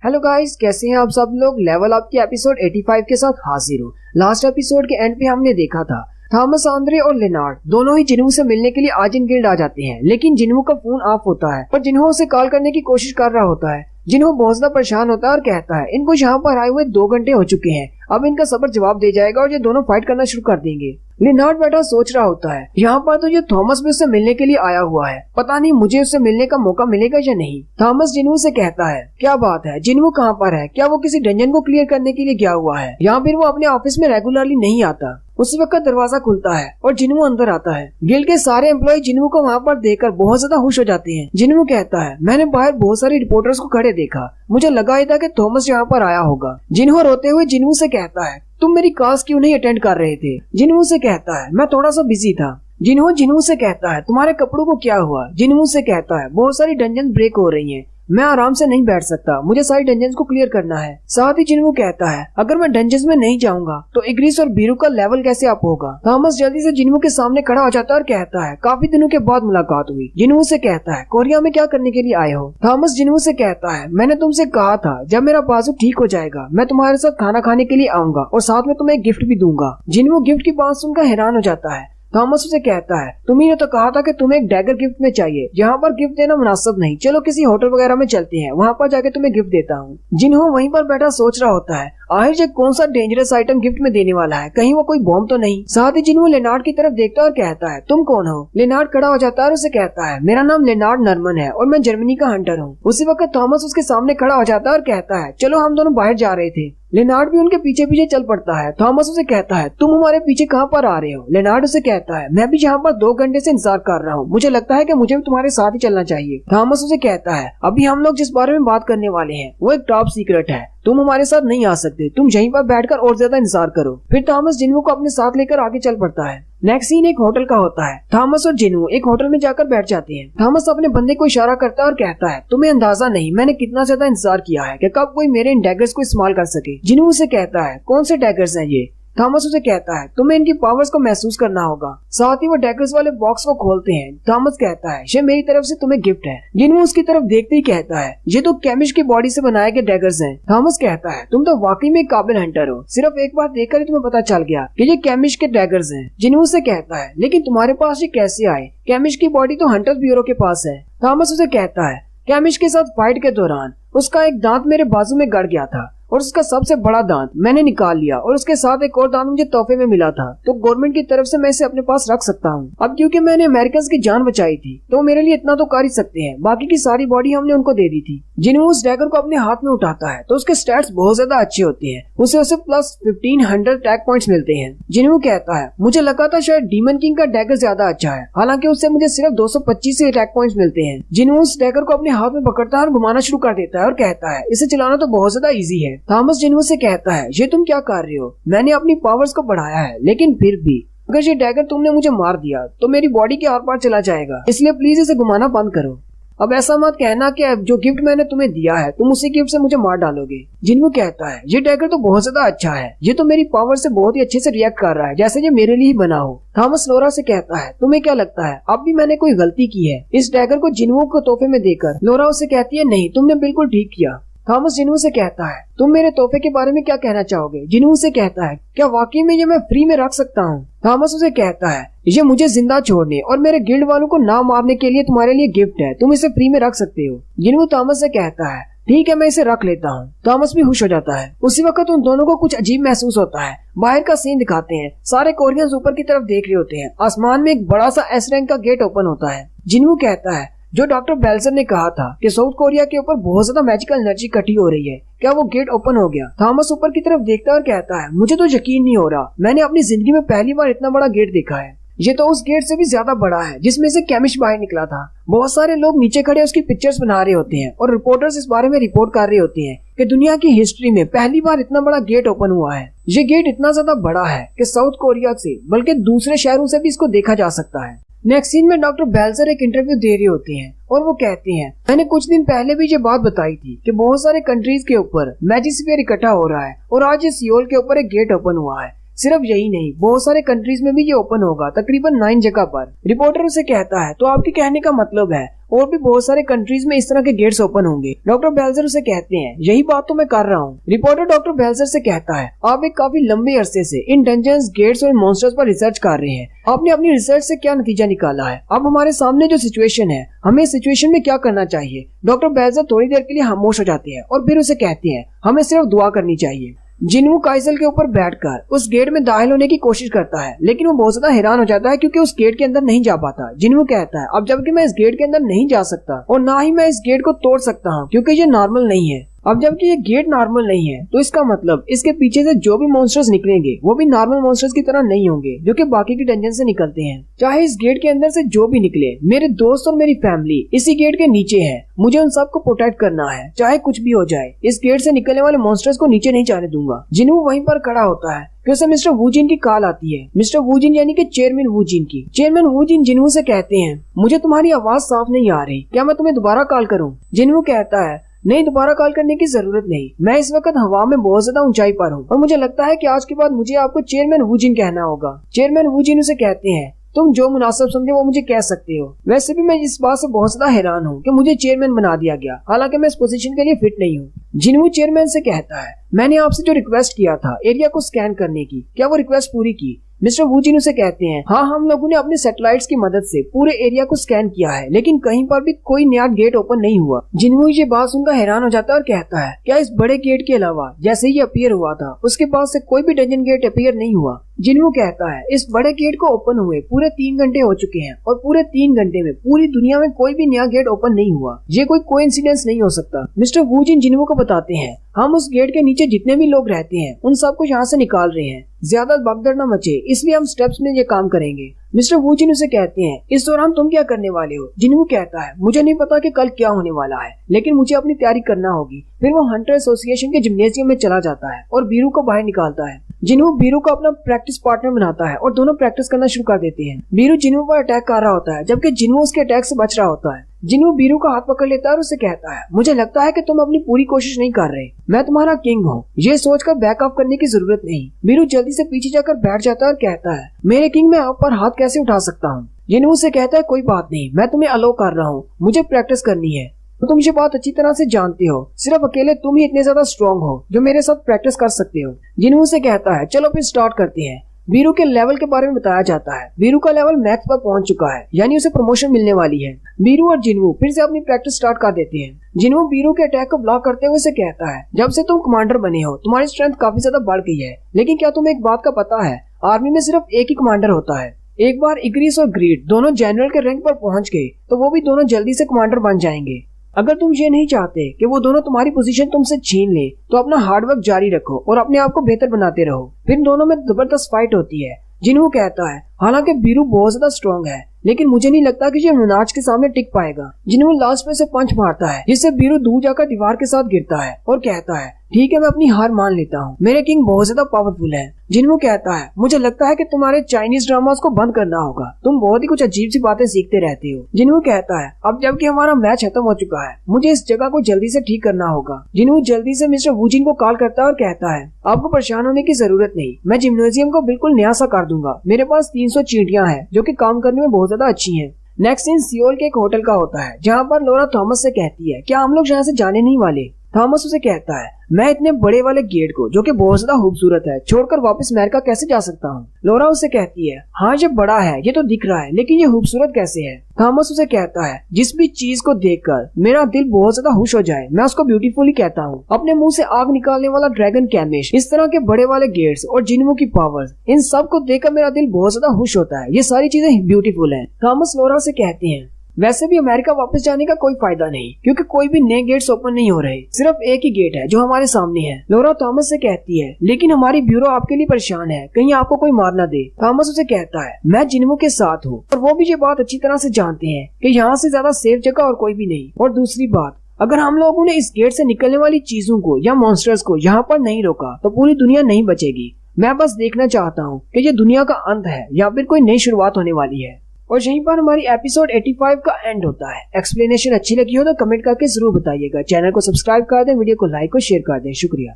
हेलो गाइस, कैसे हैं आप सब लोग। लेवल अप की एपिसोड 85 के साथ हाजिर हूँ। लास्ट एपिसोड के एंड पे हमने देखा था थॉमस सांद्रे और लेनार्ड दोनों ही जिन्हो से मिलने के लिए आर्जिन गिल्ड आ जाते हैं लेकिन जिन्हो का फोन ऑफ होता है पर जिन्हो उसे कॉल करने की कोशिश कर रहा होता है। जिन्हो बहुत ज्यादा परेशान होता है और कहता है इनको यहाँ पर आए हुए 2 घंटे हो चुके हैं, अब इनका सबर जवाब दे जाएगा और ये दोनों फाइट करना शुरू कर देंगे। लेनार्ड बैठा सोच रहा होता है यहाँ पर तो ये थॉमस भी उससे मिलने के लिए आया हुआ है, पता नहीं मुझे उससे मिलने का मौका मिलेगा या नहीं। थॉमस जिन्हो से कहता है क्या बात है, जिन्हो कहाँ पर है, क्या वो किसी डंजन को क्लियर करने के लिए गया हुआ है या फिर वो अपने ऑफिस में रेगुलरली नहीं आता। उसी वक्त दरवाजा खुलता है और जिन्हो अंदर आता है। गिल्ड के सारे एम्प्लॉय जिन्हो को वहाँ पर देखकर बहुत ज्यादा खुश हो जाते हैं। जिन्हो कहता है मैंने बाहर बहुत सारे रिपोर्टर्स को खड़े देखा, मुझे लगा ही था कि थॉमस यहाँ पर आया होगा। जिन्हो रोते हुए जिन्हो से कहता है तुम मेरी क्लास क्यों नहीं अटेंड कर रहे थे। जिन्हो से कहता है मैं थोड़ा सा बिजी था। जिन्हो से कहता है तुम्हारे कपड़ों को क्या हुआ। जिन्हो से कहता है बहुत सारी डंजन ब्रेक हो रही हैं, मैं आराम से नहीं बैठ सकता, मुझे सारी डंजन्स को क्लियर करना है। साथ ही जिन्हो कहता है अगर मैं डंजन्स में नहीं जाऊंगा तो इग्रिस और बीरू का लेवल कैसे अप होगा। थॉमस जल्दी से जिन्हो के सामने खड़ा हो जाता है और कहता है काफी दिनों के बाद मुलाकात हुई। जिन्हो से कहता है कोरिया में क्या करने के लिए आए हो। थॉमस जिन्हो से कहता है मैंने तुमसे कहा था जब मेरा बाजू ठीक हो जाएगा मैं तुम्हारे साथ खाना खाने के लिए आऊंगा और साथ में तुम्हें एक गिफ्ट भी दूंगा। जिन्हो गिफ्ट की बात सुनकर हैरान हो जाता है। थॉमस उसे कहता है तुम्ही ने तो कहा था कि तुम्हें एक डैगर गिफ्ट में चाहिए, यहाँ पर गिफ्ट देना मुनासिब नहीं, चलो किसी होटल वगैरह में चलते हैं, वहाँ पर जाके तुम्हें गिफ्ट देता हूँ। जिन्हो वहीं पर बैठा सोच रहा होता है आखिर ये कौन सा डेंजरस आइटम गिफ्ट में देने वाला है, कहीं वो कोई बॉम्ब तो नहीं। साथ ही जिन्हो लेनार्ड की तरफ देखता है और कहता है तुम कौन हो। लेनार्ड खड़ा हो जाता है और उसे कहता है मेरा नाम लेनार्ड नॉर्मन है और मैं जर्मनी का हंटर हूँ। उसी वक्त थॉमस उसके सामने खड़ा हो जाता है और कहता है चलो हम दोनों बाहर जा रहे थे। लेनार्ड भी उनके पीछे पीछे चल पड़ता है। थॉमस उसे कहता है तुम हमारे पीछे कहाँ पर आ रहे हो। लेनार्ड उसे कहता है मैं भी यहाँ पर 2 घंटे से इंतजार कर रहा हूँ, मुझे लगता है कि मुझे भी तुम्हारे साथ ही चलना चाहिए। थॉमस उसे कहता है अभी हम लोग जिस बारे में बात करने वाले हैं वो एक टॉप सीक्रेट है, तुम हमारे साथ नहीं आ सकते, तुम यहीं पर बैठकर और ज्यादा इंतजार करो। फिर थॉमस जिन्हो को अपने साथ लेकर आगे चल पड़ता है। नेक्स्ट सीन एक होटल का होता है। थॉमस और जिन्हो एक होटल में जाकर बैठ जाते हैं। थॉमस अपने बंदे को इशारा करता है और कहता है तुम्हें अंदाजा नहीं मैंने कितना ज्यादा इंतजार किया है कि कब कोई मेरे इन डैगर्स को इस्तेमाल कर सके। जिन्हो उसे कहता है कौन से डैगर्स हैं ये। थॉमस उसे कहता है तुम्हें इनकी पावर्स को महसूस करना होगा। साथ ही वो डैगर्स वाले बॉक्स को खोलते हैं। थॉमस कहता है ये मेरी तरफ से तुम्हें गिफ्ट है। जिन्हो उसकी तरफ देखते ही कहता है ये तो केमिस्ट की बॉडी से बनाए गए डैगर्स हैं। थॉमस कहता है तुम तो वाकई में काबिल हंटर हो, सिर्फ एक बार देखकर ही तुम्हें पता चल गया कि ये केमिस्ट के डैगर्स हैं। जिन्हो उसे कहता है लेकिन तुम्हारे पास ये कैसे आए, केमिस्ट की बॉडी तो हंटर्स ब्यूरो के पास है। थॉमस उसे कहता है केमिस्ट के साथ फाइट के दौरान उसका एक दांत मेरे बाजू में गड़ गया था और उसका सबसे बड़ा दांत मैंने निकाल लिया और उसके साथ एक और दांत मुझे तोहफे में मिला था, तो गवर्नमेंट की तरफ से मैं इसे अपने पास रख सकता हूँ। अब क्योंकि मैंने अमेरिकन की जान बचाई थी तो मेरे लिए इतना तो कर ही सकते हैं, बाकी की सारी बॉडी हमने उनको दे दी थी। जिन्हो उस डैगर को अपने हाथ में उठाता है तो उसके स्टैट्स बहुत ज्यादा अच्छे होते हैं, उसे प्लस 1500 टैग पॉइंट्स मिलते हैं। जिन्हो कहता है मुझे लगा था शायद डीमन किंग का डैगर ज्यादा अच्छा है, हालांकि उससे मुझे सिर्फ 225 टैग पॉइंट्स मिलते हैं। जिन्हो उस डैगर को अपने हाथ में पकड़ता है और घुमाना शुरू कर देता है और कहता है इसे चलाना तो बहुत ज्यादा इजी है। थॉमस जिन्हो से कहता है ये तुम क्या कर रहे हो, मैंने अपनी पावर्स को बढ़ाया है लेकिन फिर भी अगर ये डैगर तुमने मुझे मार दिया तो मेरी बॉडी के आर पार चला जाएगा, इसलिए प्लीज इसे घुमाना बंद करो। अब ऐसा मत कहना कि जो गिफ्ट मैंने तुम्हें दिया है तुम उसी गिफ्ट से मुझे मार डालोगे। जिन्हू कहता है ये डैगर तो बहुत ज्यादा अच्छा है, ये तो मेरी पावर से बहुत ही अच्छे से रिएक्ट कर रहा है जैसे ये मेरे लिए ही बना हो। थॉमस लोरा से कहता है तुम्हें क्या लगता है अब भी मैंने कोई गलती की है इस डैगर को जिन्हू को तोहफे में देकर? लोरा उसे कहती है नहीं, तुमने बिल्कुल ठीक किया। थॉमस जिन्हू से कहता है तुम मेरे तोहफे के बारे में क्या कहना चाहोगे? जिन्हू से कहता है क्या वाकई में ये मैं फ्री में रख सकता हूँ? थॉमस उसे कहता है ये मुझे जिंदा छोड़ने और मेरे गिल्ड वालों को ना मारने के लिए तुम्हारे लिए गिफ्ट है, तुम इसे फ्री में रख सकते हो। जिन्हू थॉमस से कहता है ठीक है मैं इसे रख लेता हूँ। थॉमस भी खुश हो जाता है। उसी वक्त उन दोनों को कुछ अजीब महसूस होता है। बाहर का सीन दिखाते हैं, सारे कोरियंस ऊपर की तरफ देख रहे होते हैं। आसमान में एक बड़ा सा एस रैंक का गेट ओपन होता है। जिन्हू कहता है जो डॉक्टर बेल्जर ने कहा था कि साउथ कोरिया के ऊपर बहुत ज्यादा मैजिकल एनर्जी इकट्ठी हो रही है, क्या वो गेट ओपन हो गया? थॉमस ऊपर की तरफ देखता है और कहता है मुझे तो यकीन नहीं हो रहा, मैंने अपनी जिंदगी में पहली बार इतना बड़ा गेट देखा है। ये तो उस गेट से भी ज्यादा बड़ा है जिसमें से केमिस्ट बाहर निकला था। बहुत सारे लोग नीचे खड़े उसकी पिक्चर्स बना रहे होते हैं और रिपोर्टर्स इस बारे में रिपोर्ट कर रहे होते हैं कि दुनिया की हिस्ट्री में पहली बार इतना बड़ा गेट ओपन हुआ है। ये गेट इतना ज्यादा बड़ा है कि साउथ कोरिया से बल्कि दूसरे शहरों से भी इसको देखा जा सकता है। नेक्स्ट सीन में डॉक्टर बेल्जर एक इंटरव्यू दे रहे होते हैं और वो कहते हैं मैंने कुछ दिन पहले भी ये बात बताई थी कि बहुत सारे कंट्रीज के ऊपर मैजिस्फीयर इकट्ठा हो रहा है और आज ये सियोल के ऊपर एक गेट ओपन हुआ है। सिर्फ यही नहीं, बहुत सारे कंट्रीज में भी ये ओपन होगा, तकरीबन 9 जगह पर। रिपोर्टर उसे कहता है तो आपके कहने का मतलब है और भी बहुत सारे कंट्रीज में इस तरह के गेट्स ओपन होंगे? डॉक्टर बेल्जर उसे कहते हैं यही बात तो मैं कर रहा हूँ। रिपोर्टर डॉक्टर बेल्जर से कहता है आप एक काफी लंबे अरसे से इन डंजन्स, गेट्स और मॉन्स्टर्स पर रिसर्च कर रहे हैं, आपने अपनी रिसर्च से क्या नतीजा निकाला है? अब हमारे सामने जो सिचुएशन है, हमें इस सिचुएशन में क्या करना चाहिए? डॉक्टर बेल्जर थोड़ी देर के लिए खामोश हो जाते हैं और फिर उसे कहते हैं हमें सिर्फ दुआ करनी चाहिए। जिन्हू काइसल के ऊपर बैठकर उस गेट में दाखिल होने की कोशिश करता है, लेकिन वो बहुत ज्यादा हैरान हो जाता है क्योंकि उस गेट के अंदर नहीं जा पाता। जिन्हू कहता है अब जबकि मैं इस गेट के अंदर नहीं जा सकता और ना ही मैं इस गेट को तोड़ सकता हूँ क्योंकि ये नॉर्मल नहीं है। अब जबकि ये गेट नॉर्मल नहीं है तो इसका मतलब इसके पीछे से जो भी मॉन्स्टर्स निकलेंगे वो भी नॉर्मल मॉन्स्टर्स की तरह नहीं होंगे जो कि बाकी की डंजन से निकलते हैं। चाहे इस गेट के अंदर से जो भी निकले, मेरे दोस्त और मेरी फैमिली इसी गेट के नीचे है, मुझे उन सबको प्रोटेक्ट करना है चाहे कुछ भी हो जाए। इस गेट से निकलने वाले मॉन्स्टर्स को नीचे नहीं जाने दूंगा। जिन्हू वहीं पर खड़ा होता है कि उसे मिस्टर वूजिन की कॉल आती है। मिस्टर वूजिन यानी कि चेयरमैन वूजिन की। चेयरमैन वूजिन जिन्हू से कहते हैं मुझे तुम्हारी आवाज साफ नहीं आ रही, क्या मैं तुम्हें दोबारा कॉल करूँ? जिन्हू कहता है नहीं, दोबारा कॉल करने की जरूरत नहीं, मैं इस वक्त हवा में बहुत ज्यादा ऊंचाई पर हूँ और मुझे लगता है कि आज के बाद मुझे आपको चेयरमैन वूजिन कहना होगा। चेयरमैन वूजिन उसे कहते हैं तुम जो मुनासिब समझे वो मुझे कह सकते हो। वैसे भी मैं इस बात से बहुत ज्यादा हैरान हूँ कि मुझे चेयरमैन बना दिया गया, हालांकि मैं इस पोजीशन के लिए फिट नहीं हूँ। जिन्हू चेयरमैन से कहता है मैंने आपसे जो रिक्वेस्ट किया था एरिया को स्कैन करने की, क्या वो रिक्वेस्ट पूरी की? मिस्टर वूजिन उसे कहते हैं हाँ, हम लोगों ने अपने सैटेलाइट्स की मदद से पूरे एरिया को स्कैन किया है लेकिन कहीं पर भी कोई नया गेट ओपन नहीं हुआ। जिन्हू ये बात सुनकर हैरान हो जाता है और कहता है क्या इस बड़े गेट के अलावा जैसे ही अपीयर हुआ था उसके बाद से कोई भी डंजन गेट अपीयर नहीं हुआ? जिन्हू कहता है इस बड़े गेट को ओपन हुए पूरे 3 घंटे हो चुके हैं और पूरे 3 घंटे में पूरी दुनिया में कोई भी नया गेट ओपन नहीं हुआ, ये कोई कोइंसिडेंस नहीं हो सकता। मिस्टर वूजिन जिन्हू को बताते हैं हम उस गेट के नीचे जितने भी लोग रहते हैं उन सबको यहाँ से निकाल रहे हैं, ज्यादा भगदड़ न मचे इसलिए हम स्टेप्स में ये काम करेंगे। मिस्टर वूजिन उसे कहते हैं इस दौरान तुम क्या करने वाले हो? जिन्हू कहता है मुझे नहीं पता कि कल क्या होने वाला है लेकिन मुझे अपनी तैयारी करना होगी। फिर वो हंटर एसोसिएशन के जिम्नेजियम में चला जाता है और बीरू को बाहर निकालता है। जिन्हू बीरू को अपना प्रैक्टिस पार्टनर बनाता है और दोनों प्रैक्टिस करना शुरू कर देते हैं। बीरू जिन्हू पर अटैक कर रहा होता है जबकि जिन्हू उसके अटैक से बच रहा होता है। जिन्हू बीरू का हाथ पकड़ लेता है और उसे कहता है मुझे लगता है कि तुम अपनी पूरी कोशिश नहीं कर रहे, मैं तुम्हारा किंग हूँ, ये सोचकर बैक ऑफ करने की जरूरत नहीं। बीरू जल्दी से पीछे जाकर बैठ जाता है और कहता है मेरे किंग, मैं आप पर हाथ कैसे उठा सकता हूँ? जिन्हू से कहता है कोई बात नहीं, मैं तुम्हें अलो कर रहा हूँ, मुझे प्रैक्टिस करनी है। तो तुम ये बात अच्छी तरह से जानते हो, सिर्फ अकेले तुम ही इतने ज्यादा स्ट्रॉन्ग हो जो मेरे साथ प्रैक्टिस कर सकते हो। जिन्हू से कहता है चलो फिर स्टार्ट करते हैं। बीरू के लेवल के बारे में बताया जाता है। बीरू का लेवल मैक्स पर पहुंच चुका है, यानी उसे प्रमोशन मिलने वाली है। बीरू और जिन्हू फिर से अपनी प्रैक्टिस स्टार्ट कर देते हैं। जिन्हू बीरू के अटैक को ब्लॉक करते हुए उसे कहता है जब से तुम कमांडर बने हो तुम्हारी स्ट्रेंथ काफी ज्यादा बढ़ गई है, लेकिन क्या तुम्हें एक बात का पता है, आर्मी में सिर्फ एक ही कमांडर होता है। एक बार इग्रिस और ग्रीड दोनों जनरल के रैंक पर पहुंच गए तो वो भी दोनों जल्दी से कमांडर बन जाएंगे। अगर तुम ये नहीं चाहते कि वो दोनों तुम्हारी पोजीशन तुमसे छीन ले तो अपना हार्डवर्क जारी रखो और अपने आप को बेहतर बनाते रहो। फिर दोनों में जबरदस्त फाइट होती है। जिन्हू कहता है हालांकि बीरू बहुत ज्यादा स्ट्रॉन्ग है लेकिन मुझे नहीं लगता कि ये मुनाज के सामने टिक पाएगा। जिन्हू लास्ट में से पंच मारता है जिससे बीरू दूर जाकर दीवार के साथ गिरता है और कहता है ठीक है, मैं अपनी हार मान लेता हूँ। मेरे किंग बहुत ज्यादा पावरफुल है। जिन्हों कहता है, मुझे लगता है कि तुम्हारे चाइनीज ड्रामास को बंद करना होगा। तुम बहुत ही कुछ अजीब सी बातें सीखते रहते हो। जिन्हों कहता है, अब जबकि हमारा मैच खत्म हो चुका है, मुझे इस जगह को जल्दी से ठीक करना होगा। जिन्हों जल्दी से मिस्टर वूजिन को कॉल करता है और कहता है, आपको परेशान होने की जरूरत नहीं, मैं जिम्नोजियम को बिल्कुल नया सा कर दूंगा। मेरे पास 300 चींटियां हैं जो कि काम करने में बहुत ज्यादा अच्छी हैं। नेक्स्ट सीन सियोल के एक होटल का होता है, जहाँ पर लोरा थॉमस से कहती है, क्या हम लोग यहाँ से जाने नहीं वाले? थॉमस उसे कहता है, मैं इतने बड़े वाले गेट को, जो कि बहुत ज्यादा खूबसूरत है, छोड़कर वापस अमेरिका कैसे जा सकता हूँ? लोरा उसे कहती है, हाँ ये बड़ा है, ये तो दिख रहा है, लेकिन ये खूबसूरत कैसे है? थॉमस उसे कहता है, जिस भी चीज को देखकर मेरा दिल बहुत ज्यादा खुश हो जाए, मैं उसको ब्यूटीफुली कहता हूँ। अपने मुंह से आग निकालने वाला ड्रैगन कैमिश, इस तरह के बड़े वाले गेट्स और जिन्हों की पावर्स, इन सब को देखकर मेरा दिल बहुत ज्यादा खुश होता है। ये सारी चीजें ब्यूटीफुल है। थॉमस लोरा से कहते हैं, वैसे भी अमेरिका वापस जाने का कोई फायदा नहीं, क्योंकि कोई भी नए गेट्स ओपन नहीं हो रहे, सिर्फ एक ही गेट है जो हमारे सामने है। लोरा थॉमस से कहती है, लेकिन हमारी ब्यूरो आपके लिए परेशान है, कहीं आपको कोई मार ना दे। थॉमस उसे कहता है, मैं जिन्हों के साथ हूँ और वो भी ये बात अच्छी तरह से जानते हैं कि यहाँ से ज्यादा सेफ जगह और कोई भी नहीं। और दूसरी बात, अगर हम लोगों ने इस गेट से निकलने वाली चीजों को या मॉन्स्टर्स को यहाँ पर नहीं रोका तो पूरी दुनिया नहीं बचेगी। मैं बस देखना चाहता हूँ कि ये दुनिया का अंत है या फिर कोई नई शुरुआत होने वाली है। और यहीं पर हमारी एपिसोड 85 का एंड होता है। एक्सप्लेनेशन अच्छी लगी हो तो कमेंट करके जरूर बताइएगा। चैनल को सब्सक्राइब कर दें, वीडियो को लाइक और शेयर कर दें। शुक्रिया।